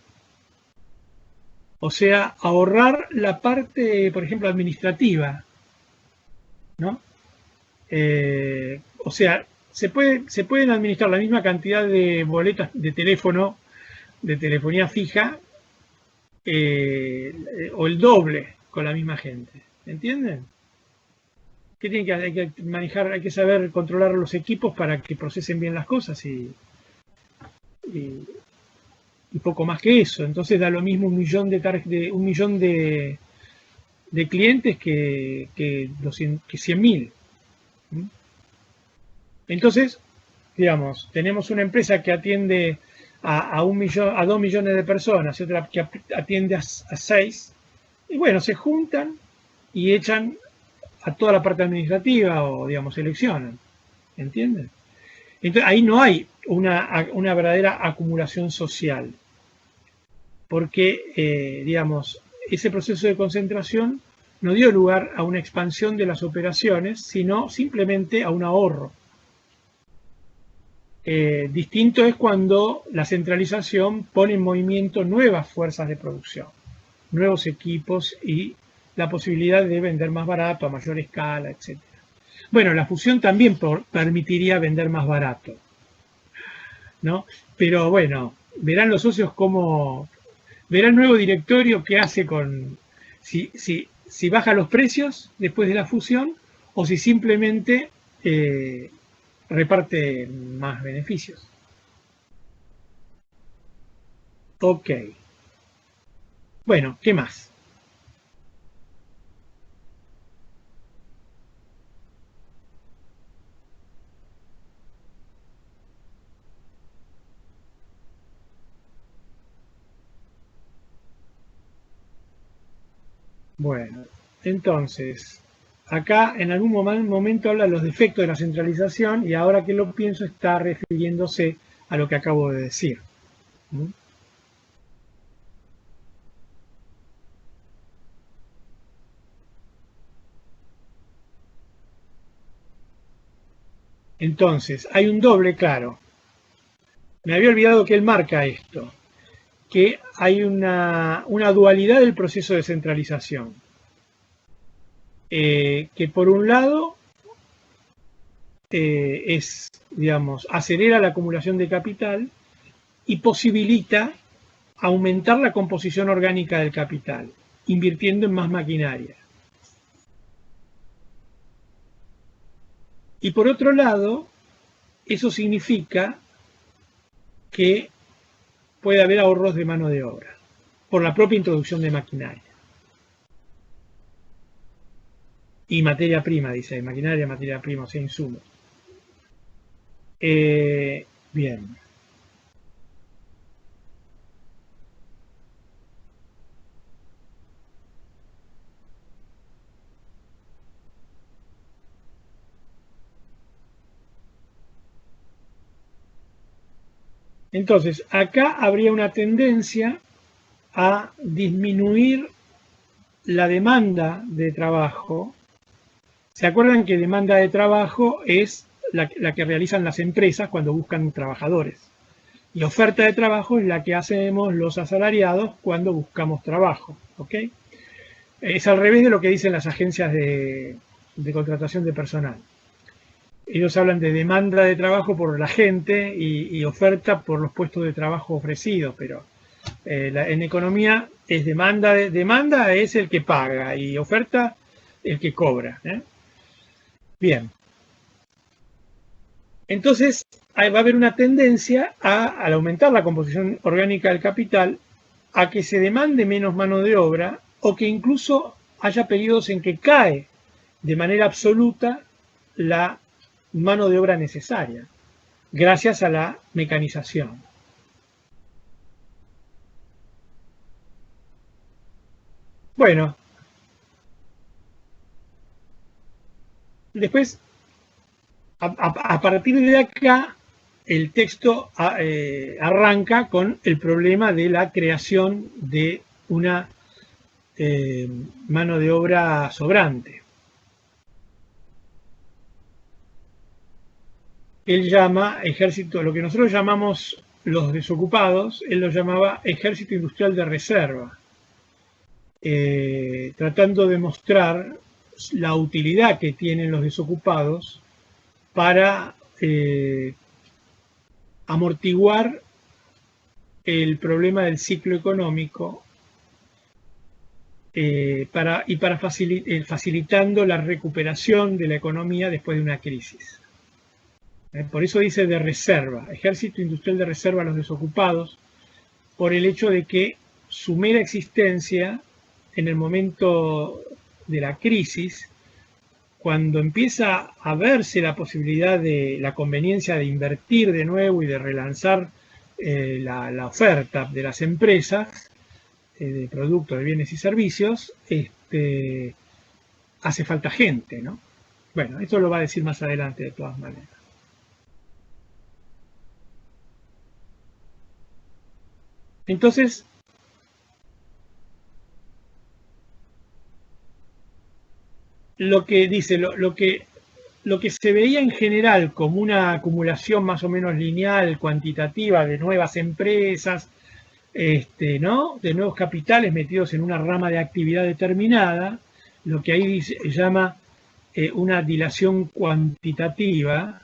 O sea, ahorrar la parte, por ejemplo, administrativa, ¿no? O sea, se pueden administrar la misma cantidad de boletas de teléfono, de telefonía fija, o el doble con la misma gente. ¿Entienden? ¿Qué tienen que hacer? Hay que manejar, hay que saber controlar los equipos para que procesen bien las cosas y poco más que eso. Entonces da lo mismo un millón de clientes que 100.000. Entonces, digamos, tenemos una empresa que atiende a 2 millones de personas y otra que atiende a 6, y bueno, se juntan y echan a toda la parte administrativa o, digamos, seleccionan. ¿Entienden? Entonces, ahí no hay una verdadera acumulación social, porque, digamos, ese proceso de concentración no dio lugar a una expansión de las operaciones, sino simplemente a un ahorro. Distinto es cuando la centralización pone en movimiento nuevas fuerzas de producción, nuevos equipos y la posibilidad de vender más barato, a mayor escala, etc. Bueno, la fusión también permitiría vender más barato, ¿no? Pero bueno, verán los socios cómo, verá el nuevo directorio qué hace con, si baja los precios después de la fusión o si simplemente reparte más beneficios. Ok. Bueno, ¿qué más? Bueno, entonces, acá en algún momento habla de los defectos de la centralización y ahora que lo pienso está refiriéndose a lo que acabo de decir. ¿Mm? Entonces, hay un doble claro. Me había olvidado que él marca esto, que hay una dualidad del proceso de centralización. Que por un lado es, digamos, acelera la acumulación de capital y posibilita aumentar la composición orgánica del capital, invirtiendo en más maquinaria. Y por otro lado, eso significa que puede haber ahorros de mano de obra por la propia introducción de maquinaria. Y materia prima, dice, maquinaria, materia prima, o sea, insumos. Bien. Entonces, acá habría una tendencia a disminuir la demanda de trabajo. ¿Se acuerdan que demanda de trabajo es la que realizan las empresas cuando buscan trabajadores? Y oferta de trabajo es la que hacemos los asalariados cuando buscamos trabajo. ¿Ok? Es al revés de lo que dicen las agencias de contratación de personal. Ellos hablan de demanda de trabajo por la gente y oferta por los puestos de trabajo ofrecidos, pero en economía es demanda es el que paga y oferta el que cobra. Bien. Entonces va a haber una tendencia al aumentar la composición orgánica del capital, a que se demande menos mano de obra o que incluso haya periodos en que cae de manera absoluta la mano de obra necesaria, gracias a la mecanización. Bueno, después, a partir de acá, el texto arranca con el problema de la creación de una mano de obra sobrante. Él llama ejército, lo que nosotros llamamos los desocupados, él lo llamaba ejército industrial de reserva, tratando de mostrar la utilidad que tienen los desocupados para amortiguar el problema del ciclo económico facilitando la recuperación de la economía después de una crisis. Por eso dice de reserva, ejército industrial de reserva a los desocupados, por el hecho de que su mera existencia en el momento de la crisis, cuando empieza a verse la posibilidad de la conveniencia de invertir de nuevo y de relanzar la oferta de las empresas de productos, de bienes y servicios, hace falta gente, ¿no? Bueno, esto lo va a decir más adelante de todas maneras. Entonces, lo que dice, lo que se veía en general como una acumulación más o menos lineal, cuantitativa de nuevas empresas, ¿no? De nuevos capitales metidos en una rama de actividad determinada, lo que ahí llama una dilación cuantitativa,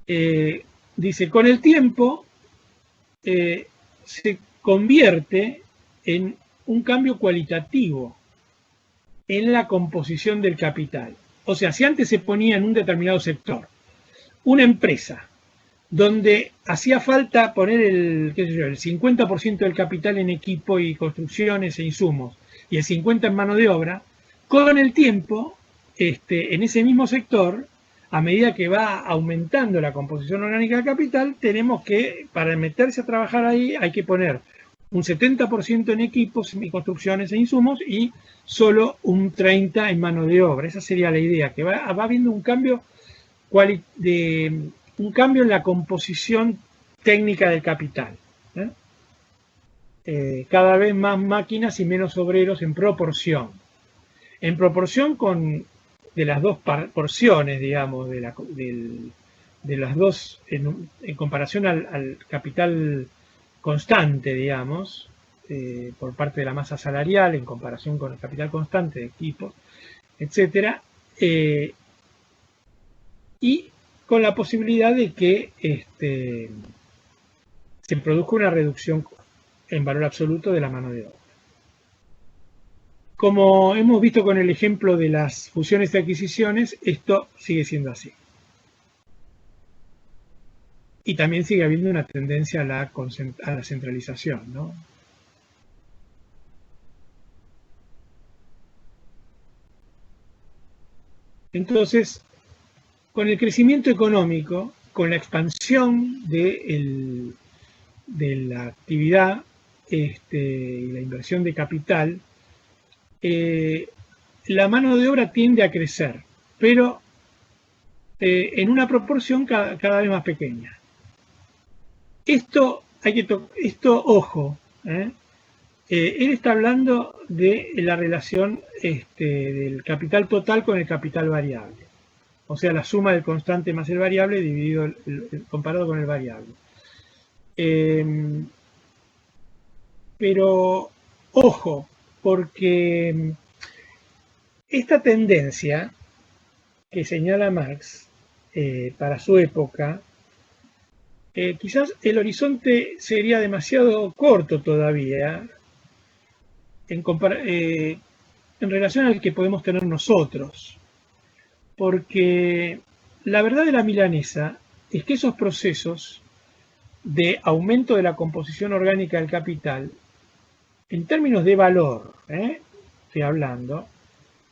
dice, con el tiempo se convierte en un cambio cualitativo en la composición del capital. O sea, si antes se ponía en un determinado sector una empresa donde hacía falta poner el 50% del capital en equipo y construcciones e insumos y el 50% en mano de obra, con el tiempo, en ese mismo sector, a medida que va aumentando la composición orgánica del capital, tenemos que, para meterse a trabajar ahí, hay que poner un 70% en equipos y construcciones e insumos y solo un 30% en mano de obra. Esa sería la idea, que va habiendo un cambio en la composición técnica del capital. Cada vez más máquinas y menos obreros en proporción. En proporción de las dos porciones, digamos, de las dos, en comparación al capital constante, digamos, por parte de la masa salarial, en comparación con el capital constante de equipos, etcétera, y con la posibilidad de que se produzca una reducción en valor absoluto de la mano de obra. Como hemos visto con el ejemplo de las fusiones y adquisiciones, esto sigue siendo así. Y también sigue habiendo una tendencia a la centralización, ¿no? Entonces, con el crecimiento económico, con la expansión de la actividad y la inversión de capital, la mano de obra tiende a crecer, pero en una proporción cada vez más pequeña. ojo, él está hablando de la relación del capital total con el capital variable. O sea, la suma del constante más el variable dividido comparado con el variable. Pero, ojo, porque esta tendencia que señala Marx para su época, quizás el horizonte sería demasiado corto todavía en relación al que podemos tener nosotros. Porque la verdad de la milanesa es que esos procesos de aumento de la composición orgánica del capital, en términos de valor, estoy hablando,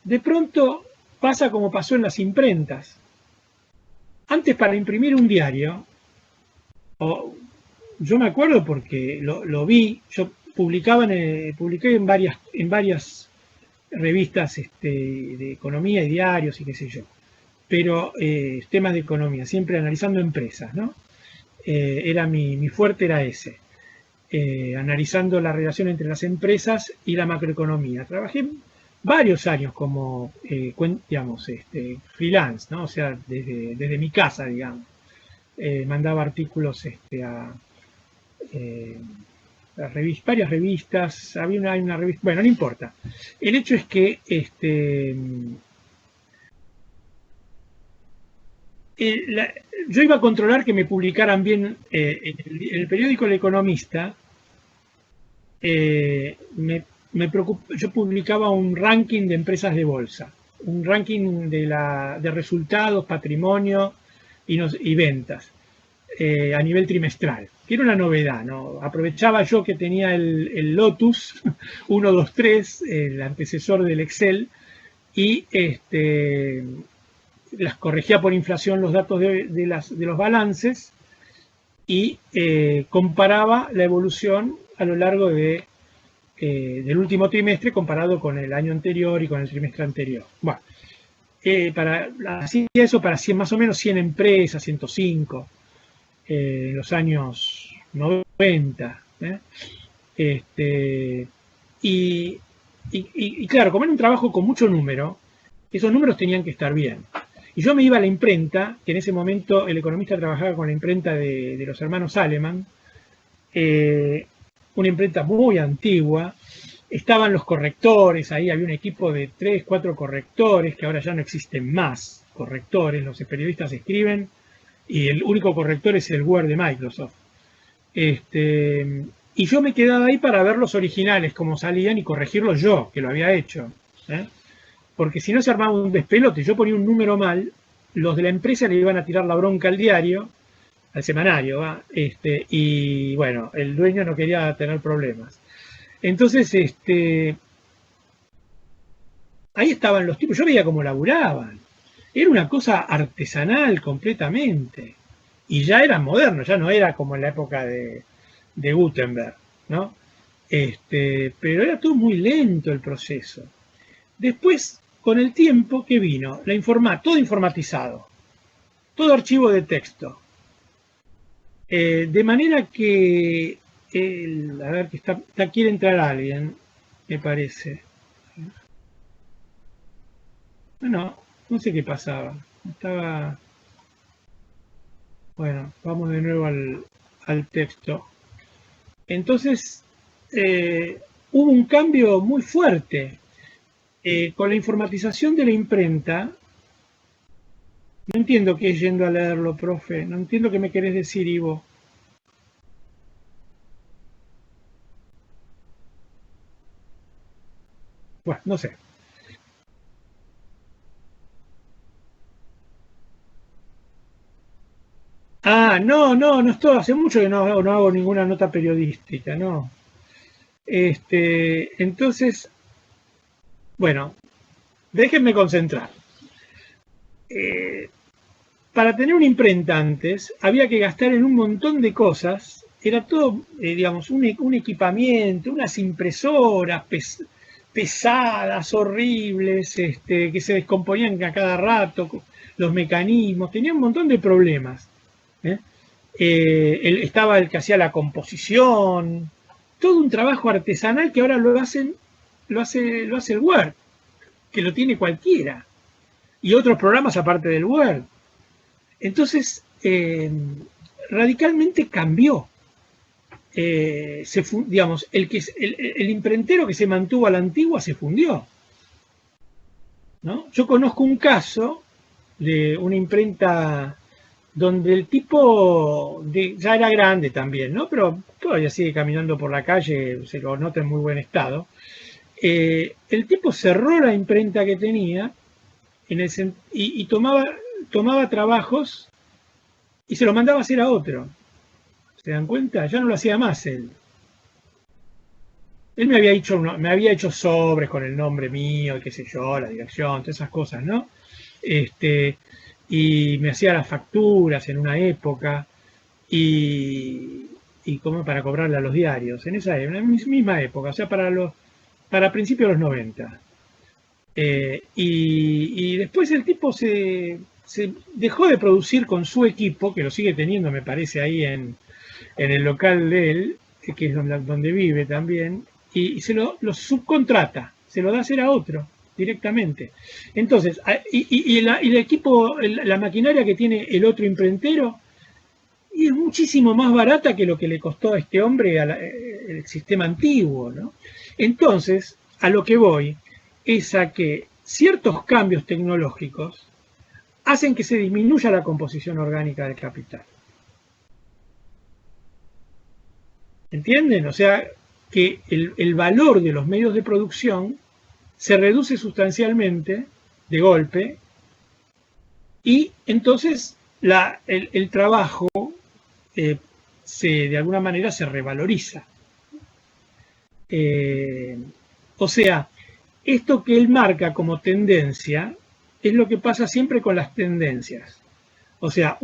de pronto pasa como pasó en las imprentas. Antes, para imprimir un diario, yo me acuerdo porque lo vi, yo publiqué en varias revistas de economía y diarios y qué sé yo, pero temas de economía, siempre analizando empresas, ¿no? Mi fuerte era ese, analizando la relación entre las empresas y la macroeconomía. Trabajé varios años como, freelance, ¿no? O sea, desde mi casa, digamos. Mandaba artículos varias revistas, había una revista, bueno, no importa. El hecho es que yo iba a controlar que me publicaran bien en el periódico El Economista. Yo publicaba un ranking de empresas de bolsa, un ranking de resultados, patrimonio y ventas a nivel trimestral, que era una novedad, ¿no? Aprovechaba yo que tenía el Lotus 1, 2, 3, el antecesor del Excel, y las corregía por inflación los datos de los balances y comparaba la evolución a lo largo del último trimestre comparado con el año anterior y con el trimestre anterior. Bueno, así eso para más o menos 100 empresas, 105, en los años 90. Y claro, como era un trabajo con mucho número, esos números tenían que estar bien. Y yo me iba a la imprenta, que en ese momento El Economista trabajaba con la imprenta de los hermanos Aleman, una imprenta muy antigua. Estaban los correctores, ahí había un equipo de 3, 4 correctores, que ahora ya no existen más correctores, los periodistas escriben, y el único corrector es el Word de Microsoft. Y yo me quedaba ahí para ver los originales, cómo salían, y corregirlos yo, que lo había hecho. Porque si no se armaba un despelote, yo ponía un número mal, los de la empresa le iban a tirar la bronca al diario, al semanario, y bueno, el dueño no quería tener problemas. Entonces, ahí estaban los tipos, yo veía cómo laburaban. Era una cosa artesanal completamente. Y ya eran modernos, ya no era como en la época de Gutenberg, ¿no? Pero era todo muy lento el proceso. Después, con el tiempo, ¿qué vino? Todo informatizado, todo archivo de texto. De manera que, a ver, que quiere entrar alguien, me parece. Bueno, no sé qué pasaba. Bueno, vamos de nuevo al texto. Entonces, hubo un cambio muy fuerte. Con la informatización de la imprenta, no entiendo qué es yendo a leerlo, profe. No entiendo qué me querés decir, Ivo. Bueno, no sé. Ah, no estoy, hace mucho que no hago ninguna nota periodística, no. Entonces, bueno, déjenme concentrar. Para tener una imprenta antes, había que gastar en un montón de cosas. Era todo, digamos, un equipamiento, unas impresoras pesadas, horribles, que se descomponían a cada rato, los mecanismos, tenía un montón de problemas. estaba el que hacía la composición, todo un trabajo artesanal que ahora lo hace el Word, que lo tiene cualquiera, y otros programas aparte del Word. Entonces, radicalmente cambió. Digamos, el imprentero que se mantuvo a la antigua se fundió, ¿no? Yo conozco un caso de una imprenta donde el tipo ya era grande también, ¿no? Pero todavía sigue caminando por la calle, se lo nota en muy buen estado. El tipo cerró la imprenta que tenía y tomaba trabajos y se lo mandaba a hacer a otro. ¿Se dan cuenta? Ya no lo hacía más él. Él me había hecho sobres con el nombre mío, y qué sé yo, la dirección, todas esas cosas, ¿no? Y me hacía las facturas en una época y como para cobrarle a los diarios, en la misma época, o sea, para principios de los 90. Y después el tipo se dejó de producir con su equipo, que lo sigue teniendo, me parece, ahí en el local de él, que es donde vive también, y se lo subcontrata, se lo da a hacer a otro directamente. Entonces, y el equipo, la maquinaria que tiene el otro imprentero, y es muchísimo más barata que lo que le costó a este hombre el sistema antiguo, ¿no? Entonces, a lo que voy es a que ciertos cambios tecnológicos hacen que se disminuya la composición orgánica del capital. ¿Entienden? O sea, que el valor de los medios de producción se reduce sustancialmente de golpe y entonces el trabajo de alguna manera se revaloriza. O sea, esto que él marca como tendencia es lo que pasa siempre con las tendencias. O sea,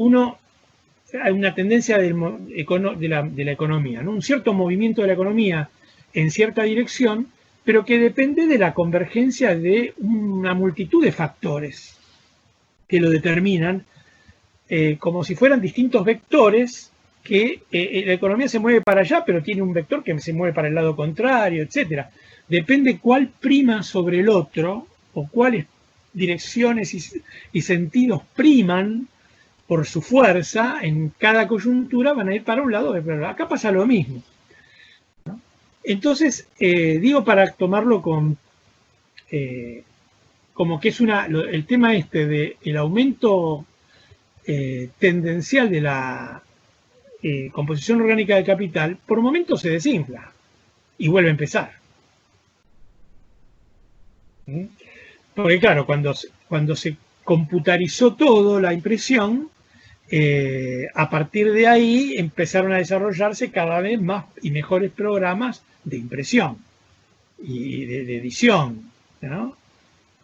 hay una tendencia de la economía, ¿no? Un cierto movimiento de la economía en cierta dirección, pero que depende de la convergencia de una multitud de factores que lo determinan, como si fueran distintos vectores que la economía se mueve para allá, pero tiene un vector que se mueve para el lado contrario, etcétera. Depende cuál prima sobre el otro o cuáles direcciones y sentidos priman por su fuerza en cada coyuntura van a ir para un lado, pero acá pasa lo mismo, ¿no? Entonces, digo para tomarlo como que es el tema este de el aumento tendencial de la composición orgánica del capital, por momentos se desinfla y vuelve a empezar. ¿Sí? Porque claro, cuando se computarizó todo, la impresión, a partir de ahí empezaron a desarrollarse cada vez más y mejores programas de impresión y de edición, ¿no?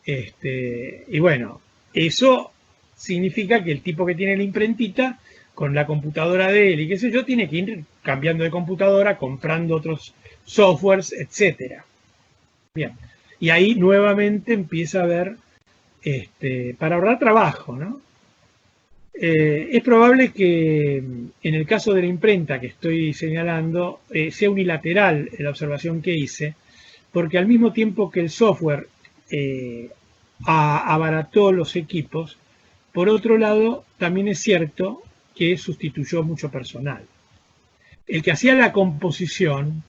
Y bueno, eso significa que el tipo que tiene la imprentita con la computadora de él y qué sé yo, tiene que ir cambiando de computadora, comprando otros softwares, etcétera. Bien, y ahí nuevamente empieza a haber, para ahorrar trabajo, ¿no? Es probable que en el caso de la imprenta que estoy señalando sea unilateral la observación que hice, porque al mismo tiempo que el software abarató los equipos, por otro lado también es cierto que sustituyó mucho personal. El que hacía la composición,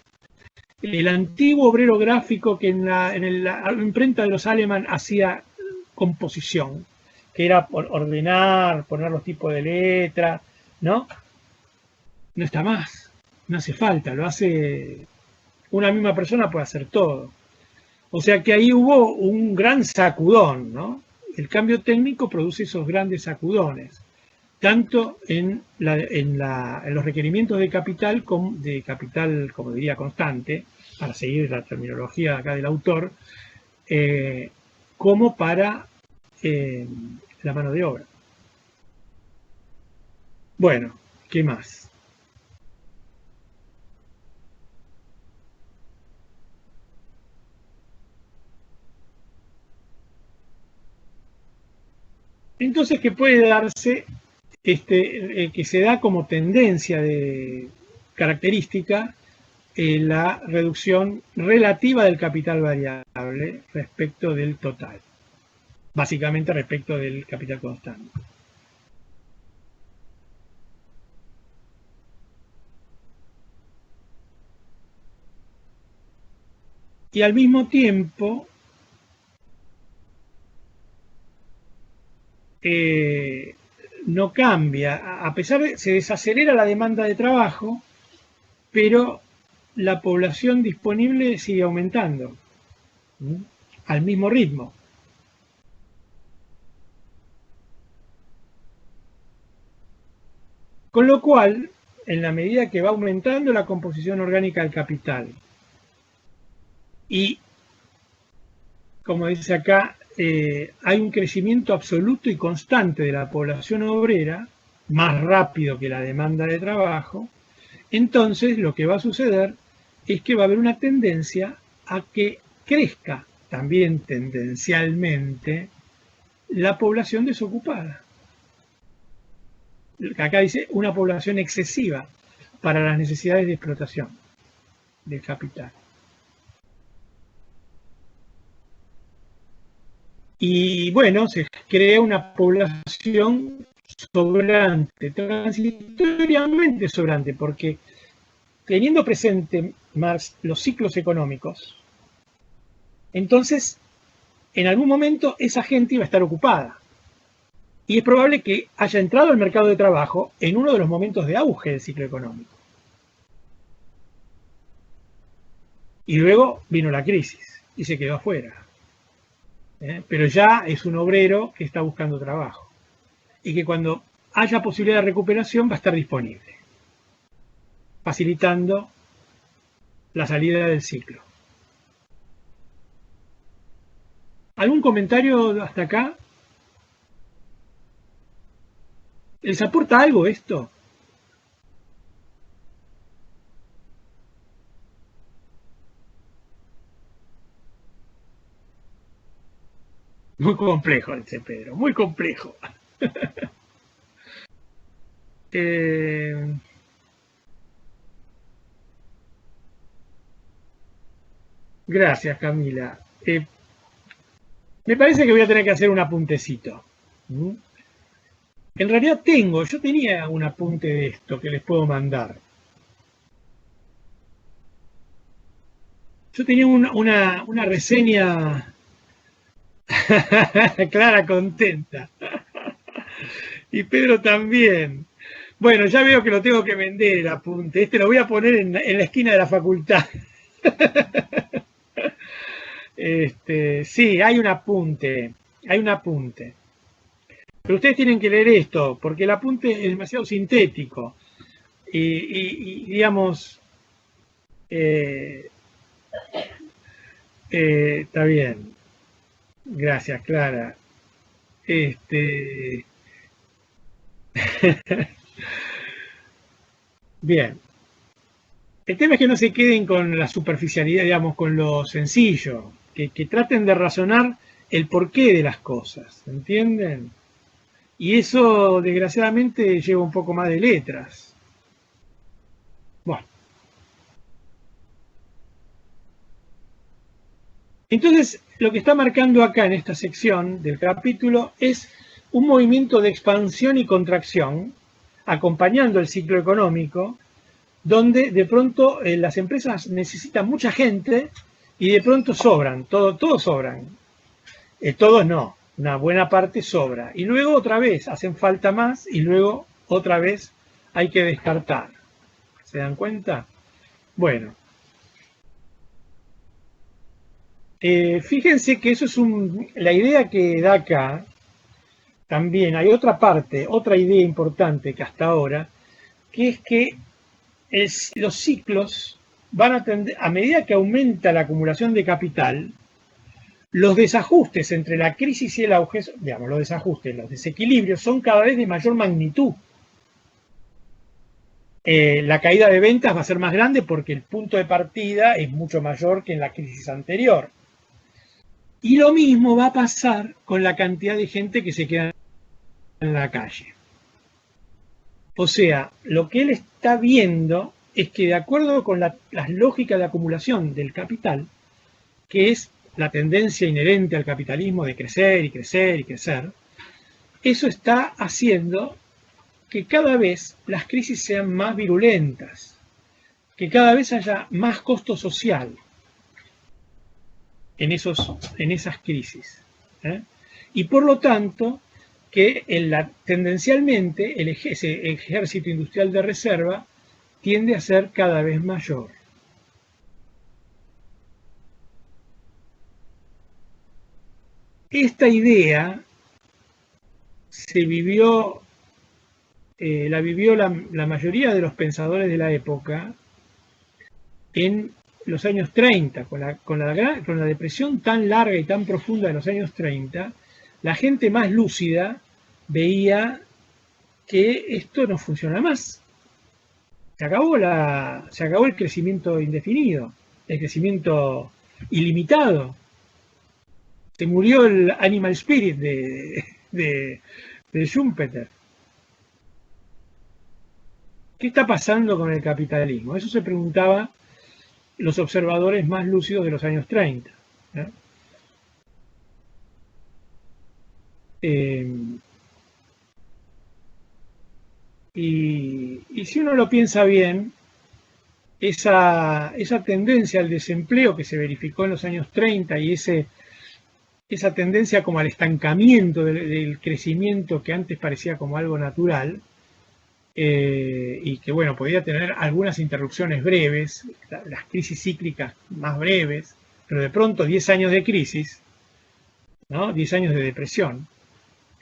el antiguo obrero gráfico que en la imprenta de los Aleman hacía composición, que era ordenar, poner los tipos de letra, ¿no? No está más, no hace falta, lo hace una misma persona, puede hacer todo. O sea que ahí hubo un gran sacudón, ¿no? El cambio técnico produce esos grandes sacudones, tanto en los requerimientos de capital, como diría constante, para seguir la terminología acá del autor, como para la mano de obra. Bueno, ¿qué más? Entonces, ¿qué puede darse que se da como tendencia de característica la reducción relativa del capital variable respecto del total, básicamente respecto del capital constante. Y al mismo tiempo, no cambia, a pesar de se desacelera la demanda de trabajo, pero la población disponible sigue aumentando, ¿sí?, al mismo ritmo. Con lo cual, en la medida que va aumentando la composición orgánica del capital y, como dice acá, hay un crecimiento absoluto y constante de la población obrera, más rápido que la demanda de trabajo, entonces lo que va a suceder es que va a haber una tendencia a que crezca también tendencialmente la población desocupada. Acá dice una población excesiva para las necesidades de explotación del capital. Y bueno, se crea una población sobrante, transitoriamente sobrante, porque teniendo presente Marx los ciclos económicos, entonces en algún momento esa gente iba a estar ocupada. Y es probable que haya entrado al mercado de trabajo en uno de los momentos de auge del ciclo económico. Y luego vino la crisis y se quedó afuera. Pero ya es un obrero que está buscando trabajo. Y que cuando haya posibilidad de recuperación va a estar disponible, facilitando la salida del ciclo. ¿Algún comentario hasta acá? ¿Les aporta algo esto? Muy complejo, dice Pedro, muy complejo. Gracias, Camila. Me parece que voy a tener que hacer un apuntecito. En realidad yo tenía un apunte de esto que les puedo mandar. Yo tenía una reseña. Clara contenta. Y Pedro también. Bueno, ya veo que lo tengo que vender el apunte. Este lo voy a poner en la esquina de la facultad. Sí, hay un apunte. Hay un apunte. Pero ustedes tienen que leer esto, porque el apunte es demasiado sintético. Y digamos, está bien. Gracias, Clara. Bien. El tema es que no se queden con la superficialidad, digamos, con lo sencillo, que traten de razonar el porqué de las cosas, ¿entienden? Y eso, desgraciadamente, lleva un poco más de letras. Bueno. Entonces, lo que está marcando acá en esta sección del capítulo es un movimiento de expansión y contracción, acompañando el ciclo económico, donde de pronto las empresas necesitan mucha gente y de pronto sobran, todos sobran. Todos no, una buena parte sobra. Y luego otra vez hacen falta más y luego otra vez hay que descartar. ¿Se dan cuenta? Bueno. Fíjense que eso es la idea que da acá. También hay otra parte, otra idea importante que hasta ahora, que es que los ciclos van a tender, a medida que aumenta la acumulación de capital, los desajustes entre la crisis y el auge, digamos, los desajustes, los desequilibrios son cada vez de mayor magnitud. La caída de ventas va a ser más grande porque el punto de partida es mucho mayor que en la crisis anterior. Y lo mismo va a pasar con la cantidad de gente que se queda en la calle. O sea, lo que él está viendo es que de acuerdo con las lógicas de acumulación del capital, que es la tendencia inherente al capitalismo de crecer y crecer y crecer, eso está haciendo que cada vez las crisis sean más virulentas, que cada vez haya más costo social en esas crisis. Y por lo tanto, que tendencialmente ese ejército industrial de reserva tiende a ser cada vez mayor. Esta idea la vivió la mayoría de los pensadores de la época en los años 30, con la depresión tan larga y tan profunda de los años 30, la gente más lúcida veía que esto no funciona más. Se acabó el crecimiento indefinido, el crecimiento ilimitado. Se murió el animal spirit de Schumpeter. ¿Qué está pasando con el capitalismo? Eso se preguntaba los observadores más lúcidos de los años 30. Y si uno lo piensa bien, esa tendencia al desempleo que se verificó en los años 30 y esa tendencia como al estancamiento del crecimiento que antes parecía como algo natural, y que bueno, podía tener algunas interrupciones breves, las crisis cíclicas más breves, pero de pronto 10 años de crisis, ¿no? 10 años de depresión,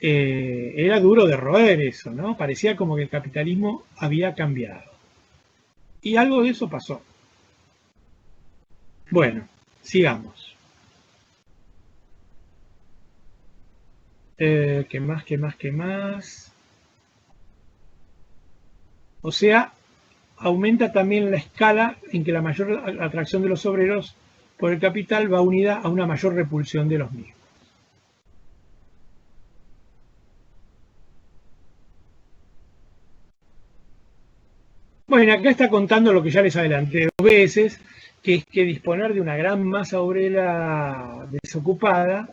era duro de roer eso, ¿no? Parecía como que el capitalismo había cambiado. Y algo de eso pasó. Bueno, sigamos. ¿Qué más? O sea, aumenta también la escala en que la mayor atracción de los obreros por el capital va unida a una mayor repulsión de los mismos. Bueno, acá está contando lo que ya les adelanté 2 veces, que es que disponer de una gran masa obrera desocupada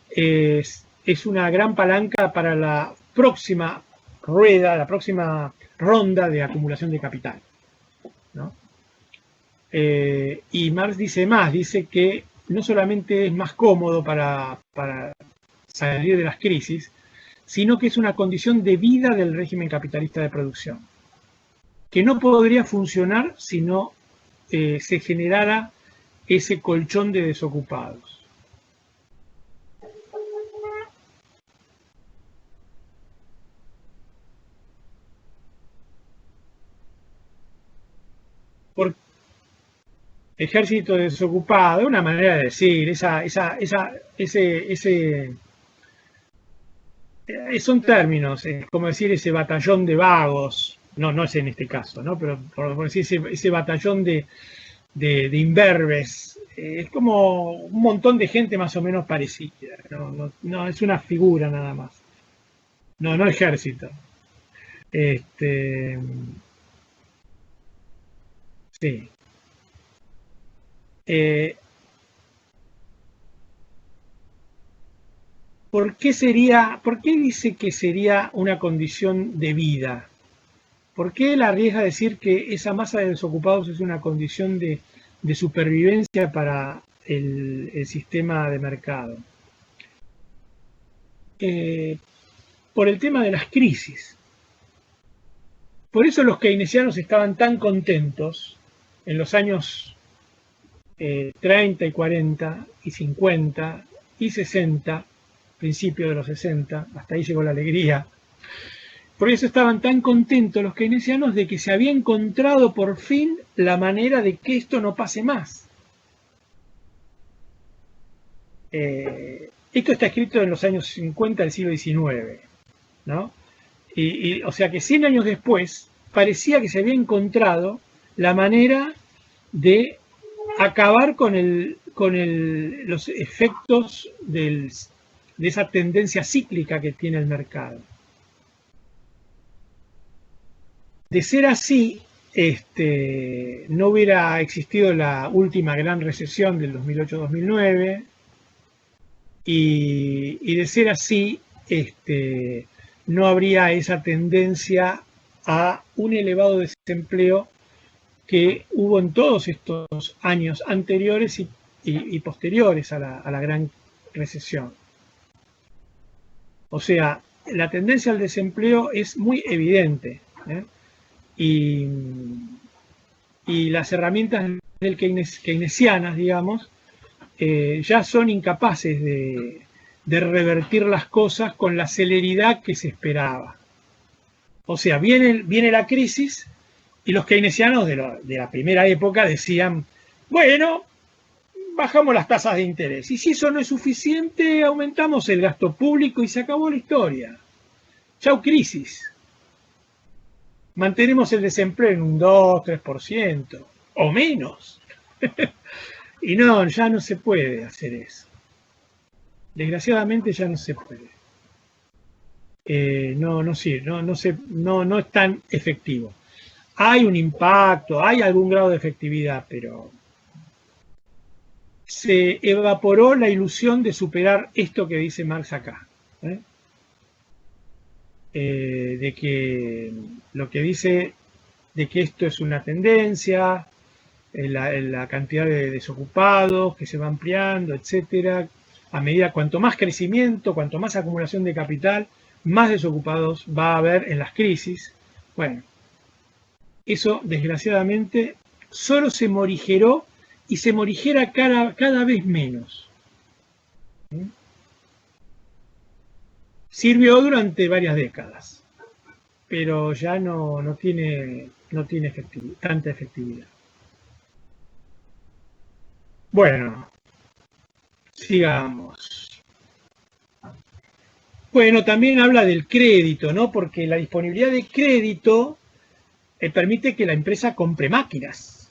es una gran palanca para la próxima rueda, la próxima ronda de acumulación de capital, ¿no? Y Marx dice que no solamente es más cómodo para salir de las crisis, sino que es una condición de vida del régimen capitalista de producción, que no podría funcionar si no se generara ese colchón de desocupados. Por ejército desocupado, una manera de decir, son términos, como decir ese batallón de vagos, no es en este caso, ¿no? Pero por decir ese batallón de imberbes, es como un montón de gente más o menos parecida, no es una figura nada más, no ejército. Sí. ¿Por qué dice que sería una condición de vida? ¿Por qué él arriesga a decir que esa masa de desocupados es una condición de supervivencia para el sistema de mercado? Por el tema de las crisis. Por eso los keynesianos estaban tan contentos en los años 30 y 40 y 50 y 60, principio de los 60, hasta ahí llegó la alegría. Por eso estaban tan contentos los keynesianos de que se había encontrado por fin la manera de que esto no pase más. Esto está escrito en los años 50 del siglo XIX, ¿no? O sea que 100 años después parecía que se había encontrado la manera de acabar con los efectos de esa tendencia cíclica que tiene el mercado. De ser así, no hubiera existido la última gran recesión del 2008-2009 y de ser así, no habría esa tendencia a un elevado desempleo que hubo en todos estos años anteriores y posteriores a la gran recesión. O sea, la tendencia al desempleo es muy evidente, ¿eh? y, y las herramientas del keynesianas, digamos, ya son incapaces de revertir las cosas con la celeridad que se esperaba. O sea, viene la crisis y los keynesianos de la primera época decían, bueno, bajamos las tasas de interés. Y si eso no es suficiente, aumentamos el gasto público y se acabó la historia. Chau crisis. Mantenemos el desempleo en un 2-3% o menos. Y no, ya no se puede hacer eso. Desgraciadamente ya no se puede. No es tan efectivo. Hay un impacto, hay algún grado de efectividad, pero se evaporó la ilusión de superar esto que dice Marx acá. De que lo que dice de que esto es una tendencia, la cantidad de desocupados que se va ampliando, etcétera, a medida cuanto más crecimiento, cuanto más acumulación de capital, más desocupados va a haber en las crisis. Bueno, eso desgraciadamente solo se morigeró y se morigera cada vez menos. Sirvió durante varias décadas, pero ya no tiene tanta efectividad. Bueno, sigamos. Bueno, también habla del crédito, ¿no? Porque la disponibilidad de crédito permite que la empresa compre máquinas.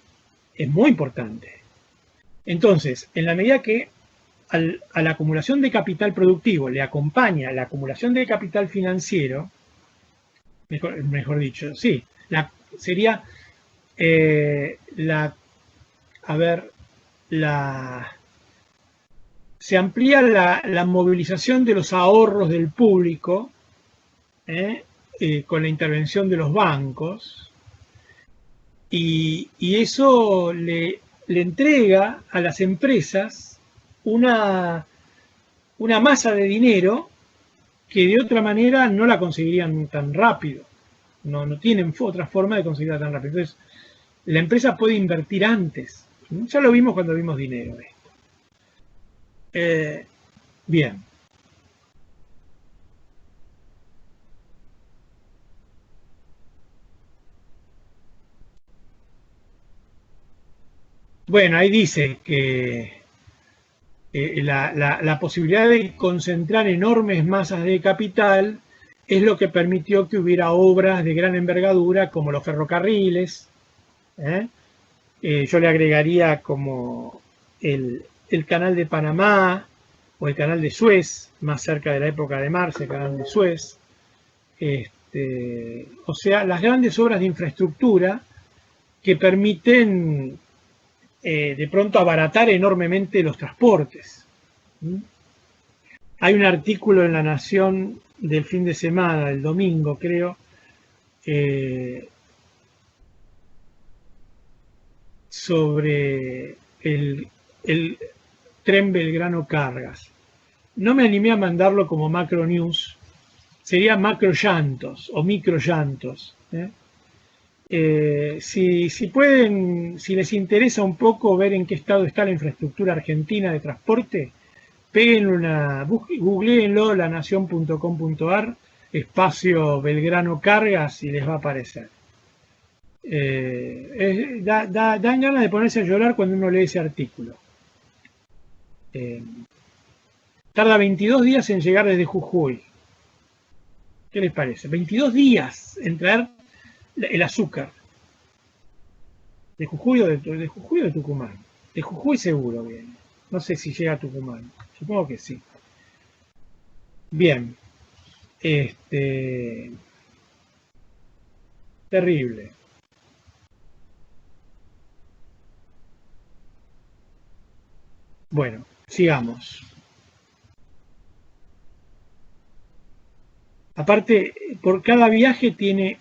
Es muy importante. Entonces, en la medida que a la acumulación de capital productivo le acompaña la acumulación de capital financiero, mejor dicho, sí, sería se amplía la movilización de los ahorros del público con la intervención de los bancos y eso le entrega a las empresas una masa de dinero que de otra manera no la conseguirían tan rápido. No tienen otra forma de conseguirla tan rápido. Entonces, la empresa puede invertir antes. Ya lo vimos cuando vimos dinero. Bien. Bueno, ahí dice que la posibilidad de concentrar enormes masas de capital es lo que permitió que hubiera obras de gran envergadura como los ferrocarriles. Yo le agregaría como el canal de Panamá o el canal de Suez, más cerca de la época de Marx, el canal de Suez. O sea, las grandes obras de infraestructura que permiten de pronto abaratar enormemente los transportes. Hay un artículo en La Nación del fin de semana, el domingo creo, sobre el tren Belgrano Cargas. No me animé a mandarlo como macro news, sería macro llantos o micro llantos. Si pueden, si les interesa un poco ver en qué estado está la infraestructura argentina de transporte, googleenlo, lanación.com.ar, espacio Belgrano Cargas y les va a aparecer. Dan ganas de ponerse a llorar cuando uno lee ese artículo. Tarda 22 días en llegar desde Jujuy. ¿Qué les parece? 22 días en traer el azúcar. ¿De Jujuy o de Jujuy o de Tucumán? De Jujuy seguro viene. No sé si llega a Tucumán. Supongo que sí. Bien. terrible. Bueno, sigamos. Aparte, por cada viaje tiene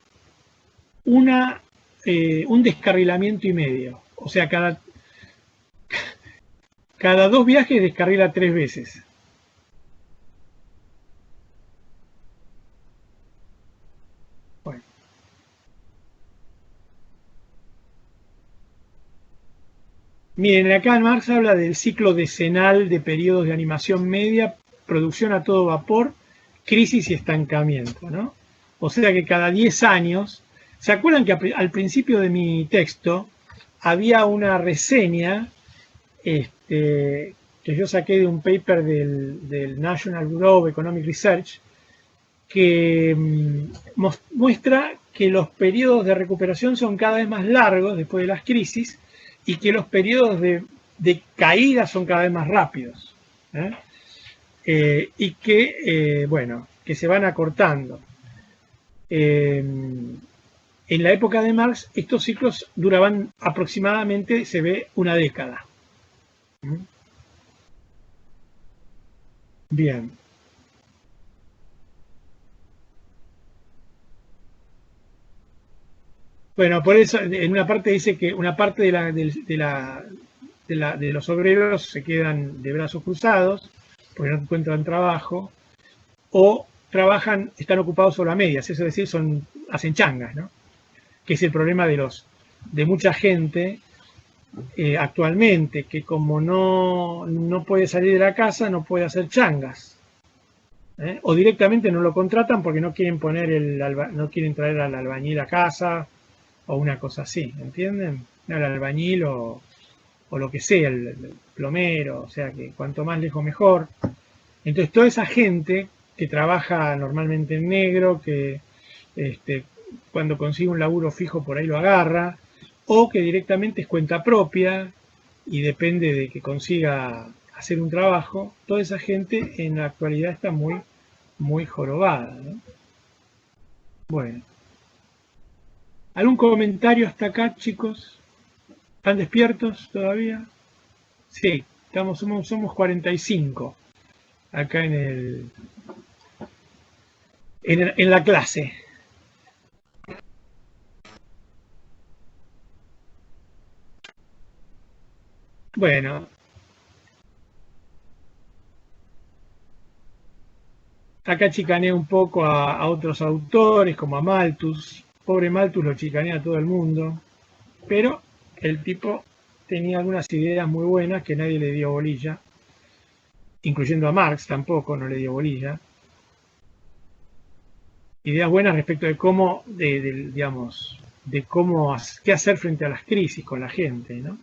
un descarrilamiento y medio. O sea, cada 2 viajes descarrila 3 veces. Bueno. Miren, acá Marx habla del ciclo decenal de periodos de animación media, producción a todo vapor, crisis y estancamiento, ¿no? O sea que cada 10 años, ¿se acuerdan que al principio de mi texto había una reseña que yo saqué de un paper del National Bureau of Economic Research que muestra que los periodos de recuperación son cada vez más largos después de las crisis y que los periodos de caída son cada vez más rápidos? Y que, bueno, que se van acortando. En la época de Marx, estos ciclos duraban aproximadamente, se ve, una década. Bien. Bueno, por eso en una parte dice que una parte de los obreros se quedan de brazos cruzados porque no encuentran trabajo o trabajan, están ocupados solo a medias, eso es decir, hacen changas, ¿no? Que es el problema de mucha gente actualmente, que como no puede salir de la casa, no puede hacer changas. O directamente no lo contratan porque no quieren no quieren traer al albañil a casa o una cosa así, ¿entienden? Al albañil o lo que sea, el plomero, o sea que cuanto más lejos mejor. Entonces toda esa gente que trabaja normalmente en negro, que cuando consigue un laburo fijo por ahí lo agarra, o que directamente es cuenta propia y depende de que consiga hacer un trabajo, toda esa gente en la actualidad está muy jorobada, ¿no? Bueno, ¿algún comentario hasta acá, chicos? ¿Están despiertos todavía? Sí, somos 45 acá en la clase. Bueno, acá chicanea un poco a otros autores, como a Malthus. Pobre Malthus lo chicanea a todo el mundo, pero el tipo tenía algunas ideas muy buenas que nadie le dio bolilla, incluyendo a Marx tampoco no le dio bolilla. Ideas buenas respecto de cómo, digamos, de cómo, qué hacer frente a las crisis con la gente, ¿no?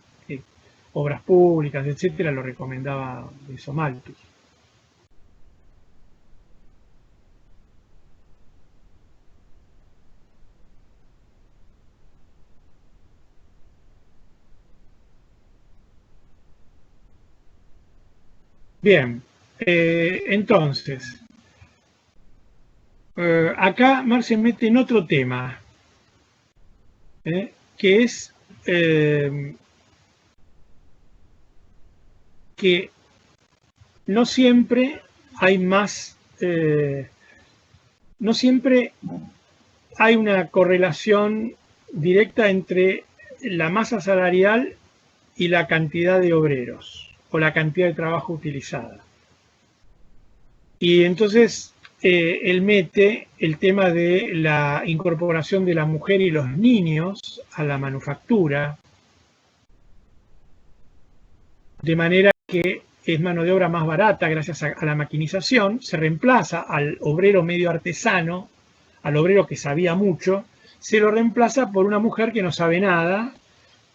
Obras públicas, etcétera, lo recomendaba eso Malthus. Bien, entonces, acá Marx se mete en otro tema, que es que no siempre hay más, no siempre hay una correlación directa entre la masa salarial y la cantidad de obreros o la cantidad de trabajo utilizada. Y entonces él mete el tema de la incorporación de la mujer y los niños a la manufactura, de manera que es mano de obra más barata gracias a la maquinización, se reemplaza al obrero medio artesano, al obrero que sabía mucho, se lo reemplaza por una mujer que no sabe nada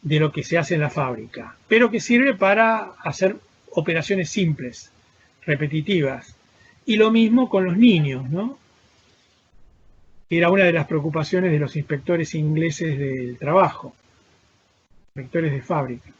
de lo que se hace en la fábrica, pero que sirve para hacer operaciones simples, repetitivas. Y lo mismo con los niños, ¿no? Era una de las preocupaciones de los inspectores ingleses del trabajo, inspectores de fábrica.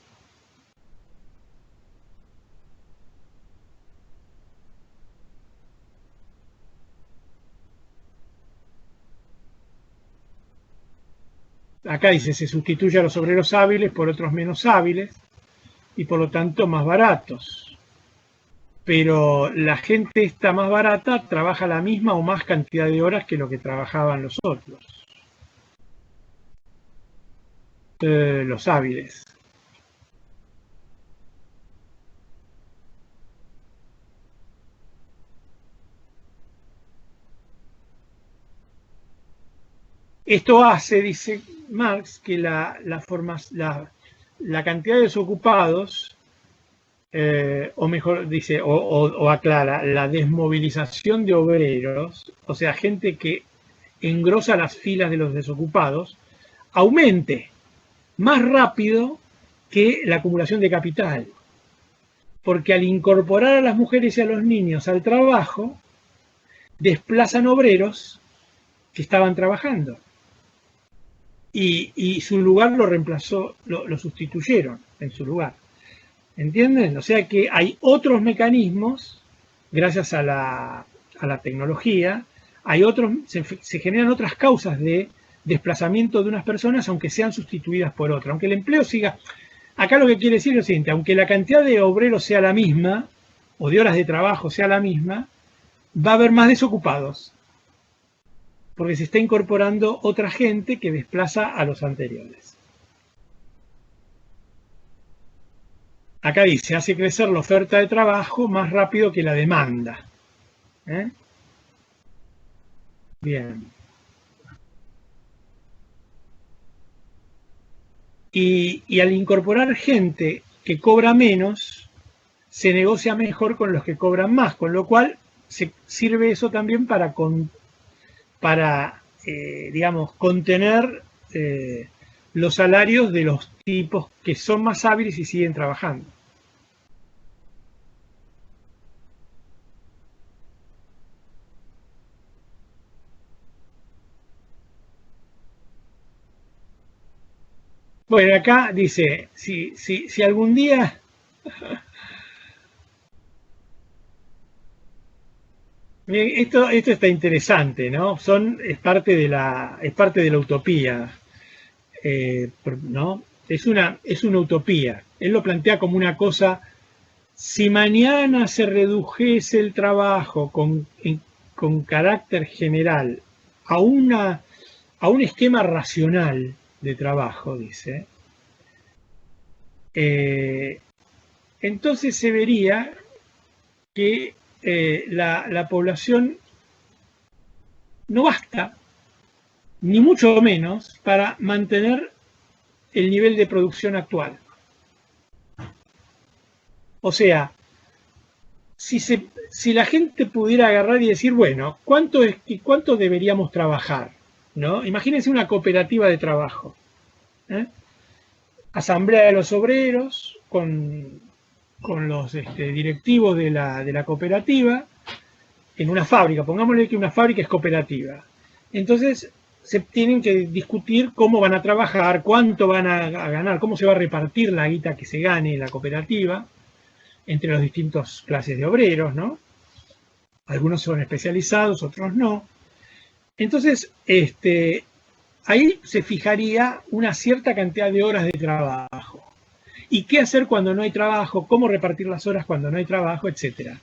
acá dice, se sustituye a los obreros hábiles por otros menos hábiles y por lo tanto más baratos. Pero la gente esta más barata trabaja la misma o más cantidad de horas que lo que trabajaban los otros, los hábiles. Esto hace, dice Marx, que la cantidad de desocupados, o mejor dice, o aclara, la desmovilización de obreros, o sea, gente que engrosa las filas de los desocupados, aumente más rápido que la acumulación de capital. Porque al incorporar a las mujeres y a los niños al trabajo, desplazan obreros que estaban trabajando. Y su lugar lo reemplazó, lo sustituyeron en su lugar. ¿Entienden? O sea que hay otros mecanismos, gracias a la tecnología, se generan otras causas de desplazamiento de unas personas, aunque sean sustituidas por otras. Aunque el empleo siga. Acá lo que quiere decir es lo siguiente: aunque la cantidad de obreros sea la misma, o de horas de trabajo sea la misma, va a haber más desocupados, porque se está incorporando otra gente que desplaza a los anteriores. Acá dice, hace crecer la oferta de trabajo más rápido que la demanda. Bien. Y al incorporar gente que cobra menos, se negocia mejor con los que cobran más, con lo cual sirve eso también para digamos, contener los salarios de los tipos que son más hábiles y siguen trabajando. Bueno, acá dice, si algún día... Esto está interesante, ¿no? Es parte de la utopía, ¿no? Es una utopía. Él lo plantea como una cosa: si mañana se redujese el trabajo con carácter general a un esquema racional de trabajo, dice, entonces se vería que la población no basta, ni mucho menos, para mantener el nivel de producción actual. O sea, si la gente pudiera agarrar y decir, bueno, ¿cuánto deberíamos trabajar? ¿No? Imagínense una cooperativa de trabajo. Asamblea de los obreros con los directivos de la cooperativa en una fábrica. Pongámosle que una fábrica es cooperativa. Entonces se tienen que discutir cómo van a trabajar, cuánto van a ganar, cómo se va a repartir la guita que se gane en la cooperativa entre las distintas clases de obreros, ¿no? Algunos son especializados, otros no. Entonces, ahí se fijaría una cierta cantidad de horas de trabajo. ¿Y qué hacer cuando no hay trabajo? ¿Cómo repartir las horas cuando no hay trabajo? Etcétera.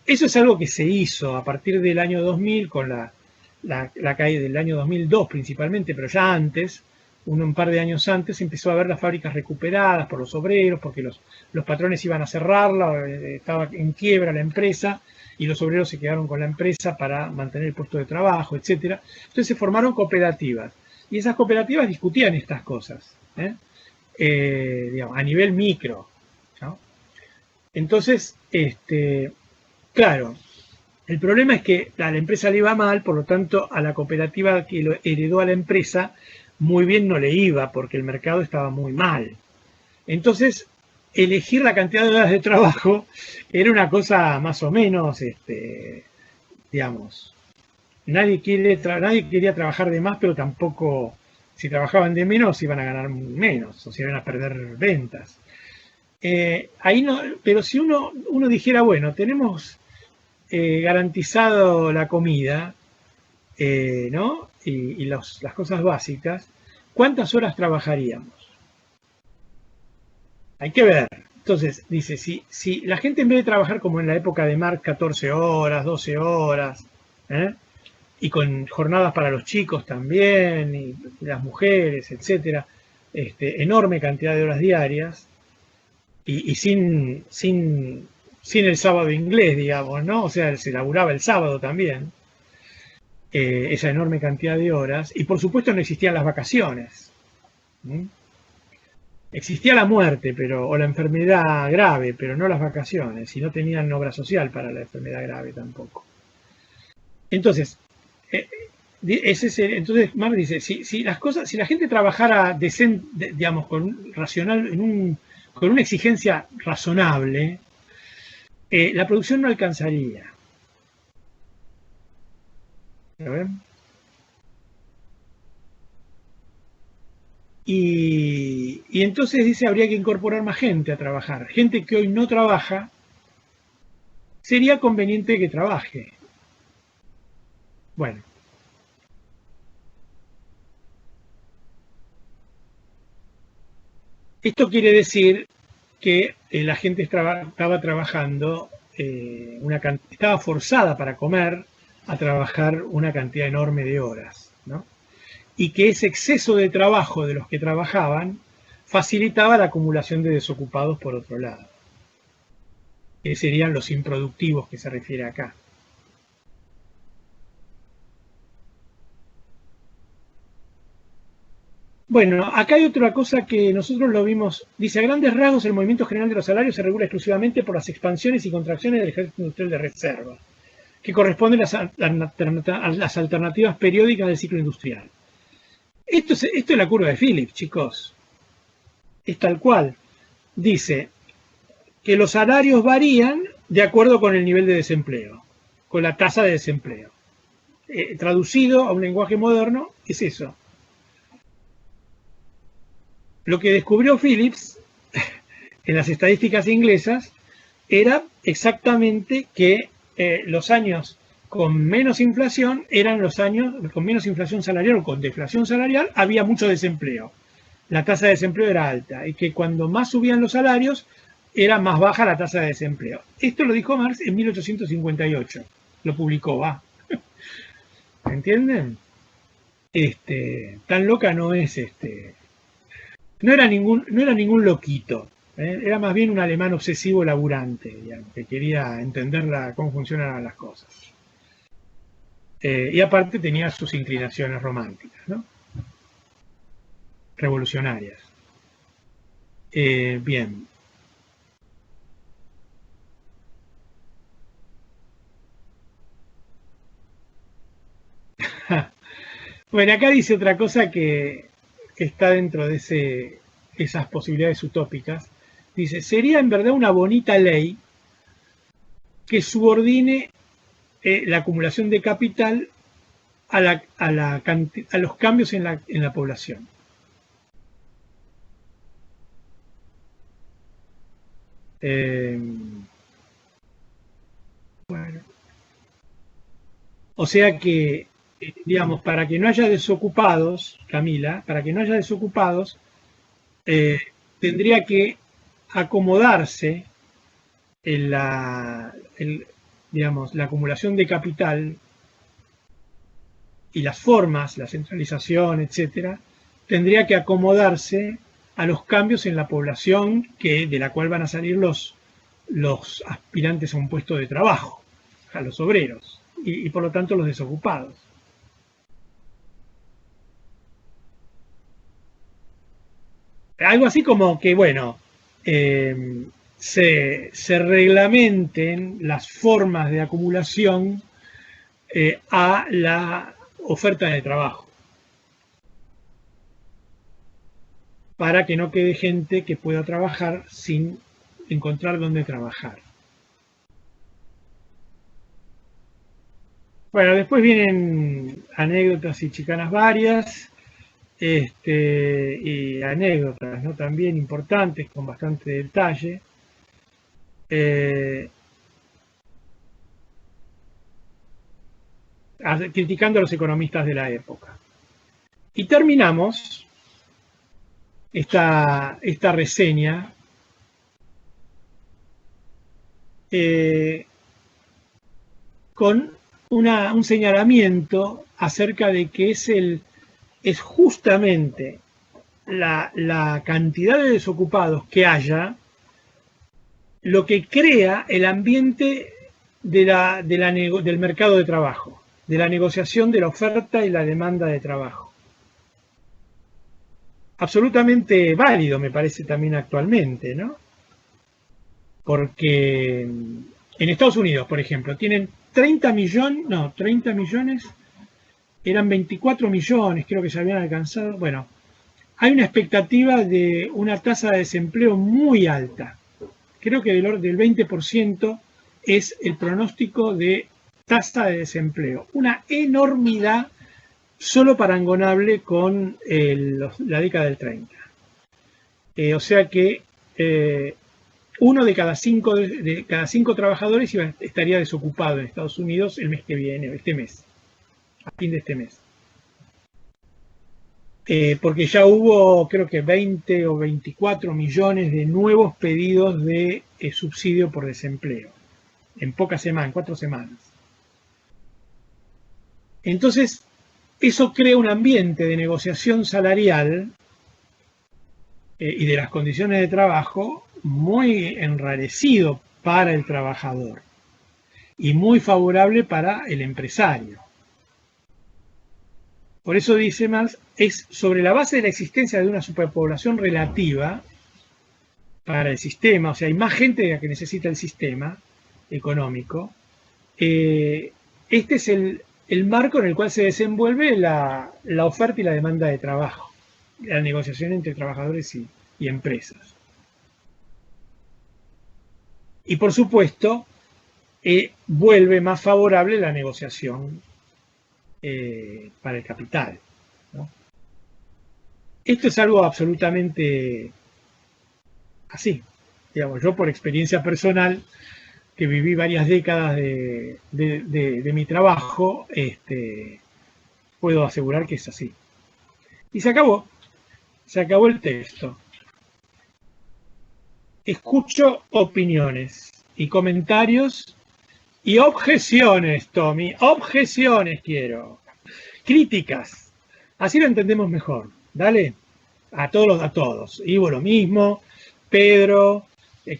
Eso es algo que se hizo a partir del año 2000, con la caída del año 2002 principalmente, pero ya antes, un par de años antes, empezó a haber las fábricas recuperadas por los obreros, porque los patrones iban a cerrarla, estaba en quiebra la empresa, y los obreros se quedaron con la empresa para mantener el puesto de trabajo, etcétera. Entonces se formaron cooperativas, y esas cooperativas discutían estas cosas, digamos, a nivel micro, ¿no? Entonces, claro, el problema es que a la empresa le iba mal, por lo tanto a la cooperativa que lo heredó a la empresa muy bien no le iba, porque el mercado estaba muy mal. Entonces, elegir la cantidad de horas de trabajo era una cosa más o menos, digamos, nadie quería trabajar de más, pero tampoco, si trabajaban de menos iban a ganar menos, o sea, iban a perder ventas. Ahí no, pero si uno dijera, bueno, tenemos garantizado la comida, ¿no? Y las cosas básicas, ¿cuántas horas trabajaríamos? Hay que ver. Entonces, dice, si la gente en vez de trabajar como en la época de Marx, 14 horas, 12 horas, y con jornadas para los chicos también, y las mujeres, etcétera, enorme cantidad de horas diarias, y sin el sábado inglés, digamos, ¿no? O sea, se laburaba el sábado también, esa enorme cantidad de horas, y por supuesto no existían las vacaciones. Existía la muerte, o la enfermedad grave, pero no las vacaciones, y no tenían obra social para la enfermedad grave tampoco. Entonces, entonces Marx dice, si la gente trabajara digamos, con una exigencia razonable, la producción no alcanzaría. ¿Lo ven? Y entonces dice, habría que incorporar más gente a trabajar. Gente que hoy no trabaja, sería conveniente que trabaje. Bueno. Esto quiere decir que la gente estaba trabajando, estaba forzada para comer a trabajar una cantidad enorme de horas, ¿no? Y que ese exceso de trabajo de los que trabajaban facilitaba la acumulación de desocupados por otro lado, que serían los improductivos que se refiere acá. Bueno, acá hay otra cosa que nosotros lo vimos. Dice, a grandes rasgos, el movimiento general de los salarios se regula exclusivamente por las expansiones y contracciones del ejército industrial de reserva, que corresponden a las alternativas periódicas del ciclo industrial. Esto es la curva de Phillips, chicos. Es tal cual. Dice que los salarios varían de acuerdo con el nivel de desempleo, con la tasa de desempleo. Traducido a un lenguaje moderno, es eso. Lo que descubrió Phillips en las estadísticas inglesas era exactamente que los años con menos inflación eran los años con menos inflación salarial o con deflación salarial, había mucho desempleo. La tasa de desempleo era alta y que cuando más subían los salarios era más baja la tasa de desempleo. Esto lo dijo Marx en 1858. Lo publicó, ¿Me entienden? Tan loca no es no era ningún loquito, era más bien un alemán obsesivo laburante, digamos, que quería entender cómo funcionan las cosas. Y aparte tenía sus inclinaciones románticas, ¿no? Revolucionarias. Bien. Bueno, acá dice otra cosa que está dentro de esas posibilidades utópicas. Dice, sería en verdad una bonita ley que subordine la acumulación de capital a los cambios en la población. Bueno. O sea que, digamos, para que no haya desocupados, Camila, para que no haya desocupados, tendría que acomodarse digamos, la acumulación de capital y las formas, la centralización, etcétera, tendría que acomodarse a los cambios en la población de la cual van a salir los aspirantes a un puesto de trabajo, a los obreros, y por lo tanto los desocupados. Algo así como que, bueno, se reglamenten las formas de acumulación a la oferta de trabajo, para que no quede gente que pueda trabajar sin encontrar dónde trabajar. Bueno, después vienen anécdotas y chicanas varias, y anécdotas, ¿no? También importantes, con bastante detalle. Criticando a los economistas de la época. Y terminamos esta reseña, con un señalamiento acerca de que es justamente la cantidad de desocupados que haya lo que crea el ambiente del mercado de trabajo, de la negociación de la oferta y la demanda de trabajo. Absolutamente válido me parece también actualmente, ¿no? Porque en Estados Unidos, por ejemplo, tienen 30 millones, eran 24 millones, creo que se habían alcanzado. Bueno, hay una expectativa de una tasa de desempleo muy alta. Creo que del 20% es el pronóstico de tasa de desempleo. Una enormidad solo parangonable con la década del 30. O sea que uno de cada cinco trabajadores estaría desocupado en Estados Unidos el mes que viene, este mes, a fin de este mes. Porque ya hubo, creo que 20 o 24 millones de nuevos pedidos de subsidio por desempleo, en pocas semanas, 4 semanas. Entonces, eso crea un ambiente de negociación salarial y de las condiciones de trabajo muy enrarecido para el trabajador y muy favorable para el empresario. Por eso dice Marx, es sobre la base de la existencia de una superpoblación relativa para el sistema, o sea, hay más gente de la que necesita el sistema económico. Este es el marco en el cual se desenvuelve la oferta y la demanda de trabajo, la negociación entre trabajadores y empresas. Y por supuesto, vuelve más favorable la negociación para el capital, ¿no? Esto es algo absolutamente así. Digamos, yo por experiencia personal, que viví varias décadas de mi trabajo, puedo asegurar que es así. Y se acabó el texto. Escucho opiniones y comentarios y objeciones, Tommy. Objeciones quiero. Críticas. Así lo entendemos mejor. Dale. A todos. Ivo lo mismo. Pedro,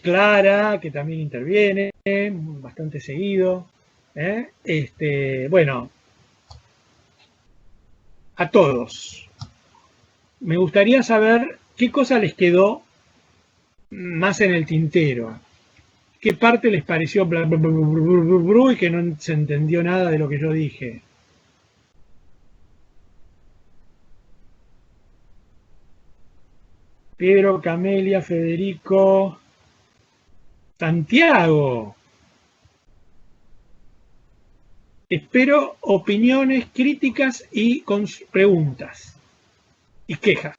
Clara, que también interviene bastante seguido. Bueno, a todos. Me gustaría saber qué cosa les quedó más en el tintero. ¿Qué parte les pareció bla, bla, bla, bla, bla, y que no se entendió nada de lo que yo dije? Pedro, Camelia, Federico, Santiago. Espero opiniones, críticas y con preguntas y quejas.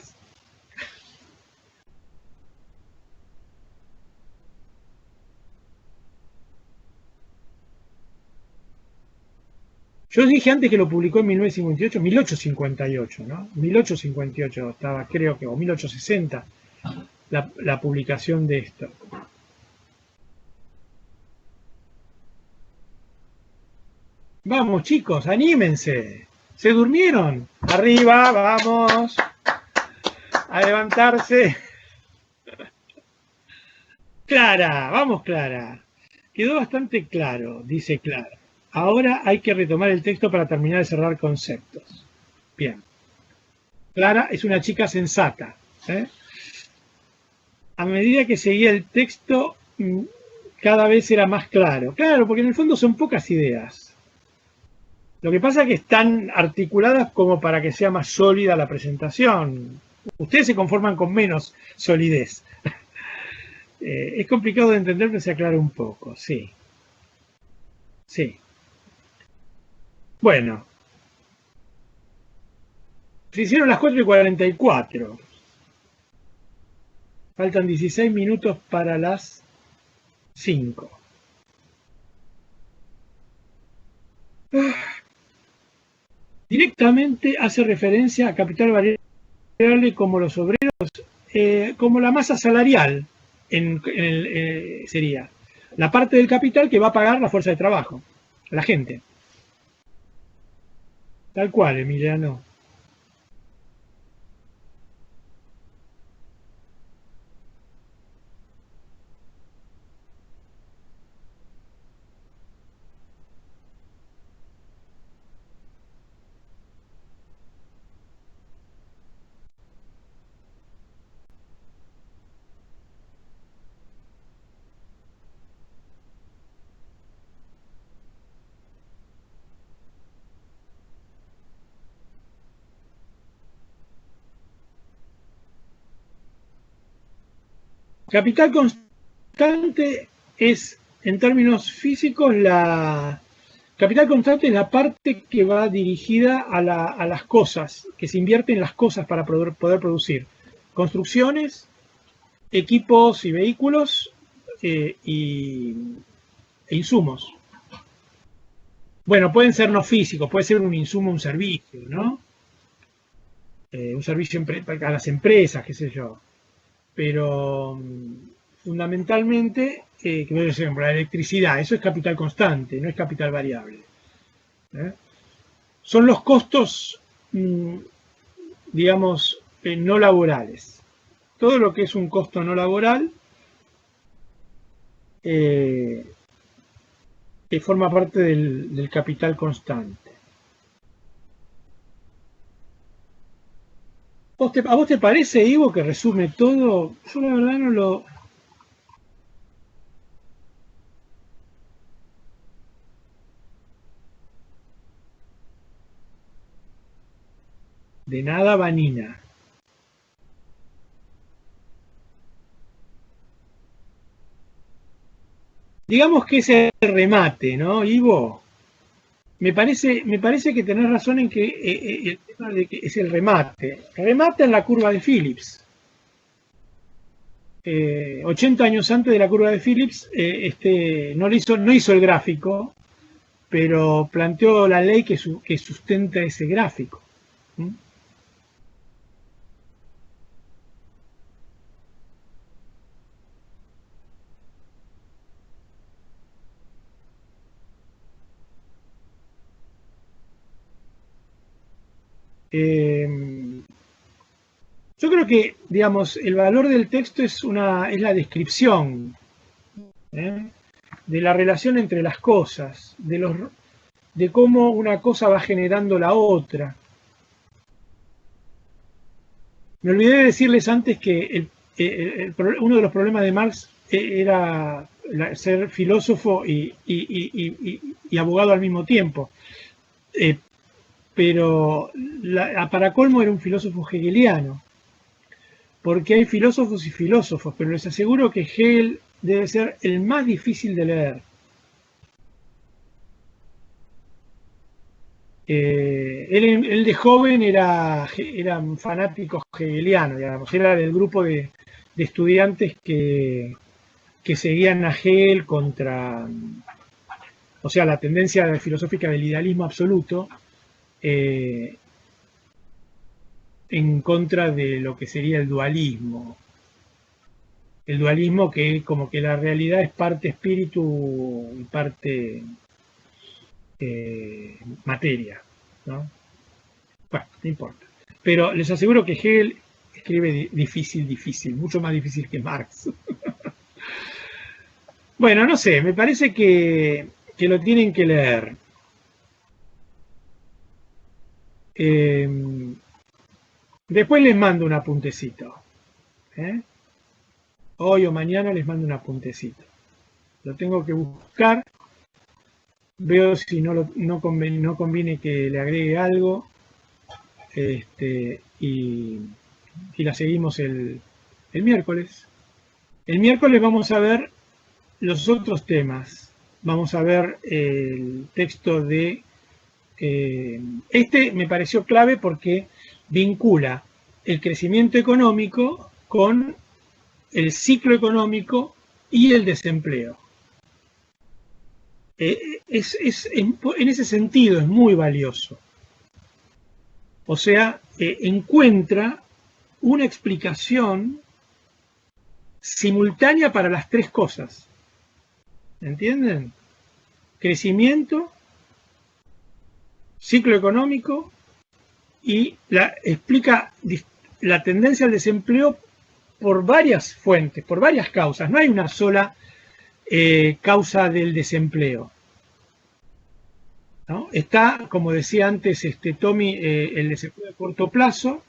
Yo dije antes que lo publicó en 1958, 1858, ¿no? 1858 estaba, creo que, o 1860, la publicación de esto. Vamos, chicos, anímense. ¿Se durmieron? Arriba, vamos. A levantarse. Clara, vamos, Clara. Quedó bastante claro, dice Clara. Ahora hay que retomar el texto para terminar de cerrar conceptos. Bien. Clara es una chica sensata. A medida que seguía el texto, cada vez era más claro. Claro, porque en el fondo son pocas ideas. Lo que pasa es que están articuladas como para que sea más sólida la presentación. Ustedes se conforman con menos solidez. Es complicado de entender, pero se aclara un poco, sí. Sí. Bueno. Se hicieron las 4:44. Faltan 16 minutos para las 5. Directamente hace referencia a capital variable como los obreros como la masa salarial, sería la parte del capital que va a pagar la fuerza de trabajo, la gente. Tal cual, Emiliano. Capital constante es, en términos físicos, capital constante es la parte que va dirigida a las cosas, que se invierte en las cosas para poder producir construcciones, equipos y vehículos e insumos. Bueno, pueden ser no físicos, puede ser un insumo, un servicio, ¿no? Un servicio a las empresas, qué sé yo. Pero fundamentalmente, por ejemplo, la electricidad, eso es capital constante, no es capital variable. Son los costos, digamos, no laborales. Todo lo que es un costo no laboral forma parte del capital constante. ¿A vos te parece, Ivo, que resume todo? Yo la verdad no lo... De nada, Vanina. Digamos que es el remate, ¿no, Ivo? Me parece que tenés razón en que el tema de que es el remate. Remata en la curva de Phillips. 80 años antes de la curva de Phillips, no hizo el gráfico, pero planteó la ley que sustenta ese gráfico. ¿Mm? Yo creo que, digamos, el valor del texto es la descripción, ¿eh? De la relación entre las cosas, de cómo una cosa va generando la otra. Me olvidé de decirles antes que uno de los problemas de Marx era ser filósofo y abogado al mismo tiempo. Pero para colmo era un filósofo hegeliano, porque hay filósofos y filósofos, pero les aseguro que Hegel debe ser el más difícil de leer. Él de joven era un fanático hegeliano, digamos, era del grupo de estudiantes que seguían a Hegel contra, o sea, la tendencia filosófica del idealismo absoluto, en contra de lo que sería el dualismo. El dualismo que como que la realidad es parte espíritu y parte materia, ¿no? Bueno, no importa. Pero les aseguro que Hegel escribe difícil, mucho más difícil que Marx. Bueno, no sé, me parece que lo tienen que leer. Después les mando un apuntecito. Hoy o mañana les mando un apuntecito. Lo tengo que buscar. Veo si no conviene que le agregue algo. Y la seguimos el miércoles. El miércoles vamos a ver los otros temas. Vamos a ver el texto de... me pareció clave porque vincula el crecimiento económico con el ciclo económico y el desempleo. En ese sentido es muy valioso. O sea, encuentra una explicación simultánea para las tres cosas. ¿Entienden? Crecimiento, ciclo económico, y explica la tendencia al desempleo por varias fuentes, por varias causas. No hay una sola causa del desempleo, ¿no? Está, como decía antes Tommy, el desempleo de corto plazo,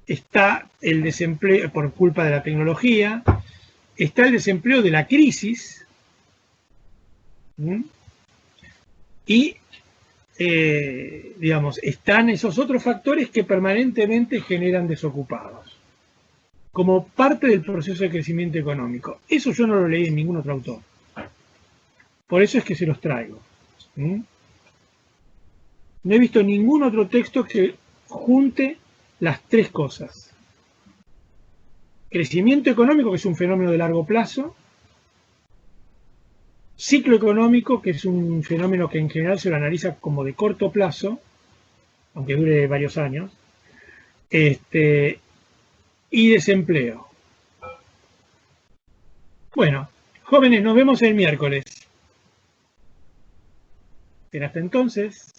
está el desempleo por culpa de la tecnología, está el desempleo de la crisis, y digamos, están esos otros factores que permanentemente generan desocupados, como parte del proceso de crecimiento económico. Eso yo no lo leí en ningún otro autor. Por eso es que se los traigo. No he visto ningún otro texto que junte las tres cosas. Crecimiento económico, que es un fenómeno de largo plazo. Ciclo económico, que es un fenómeno que en general se lo analiza como de corto plazo, aunque dure varios años. Y desempleo. Bueno, jóvenes, nos vemos el miércoles. Hasta entonces.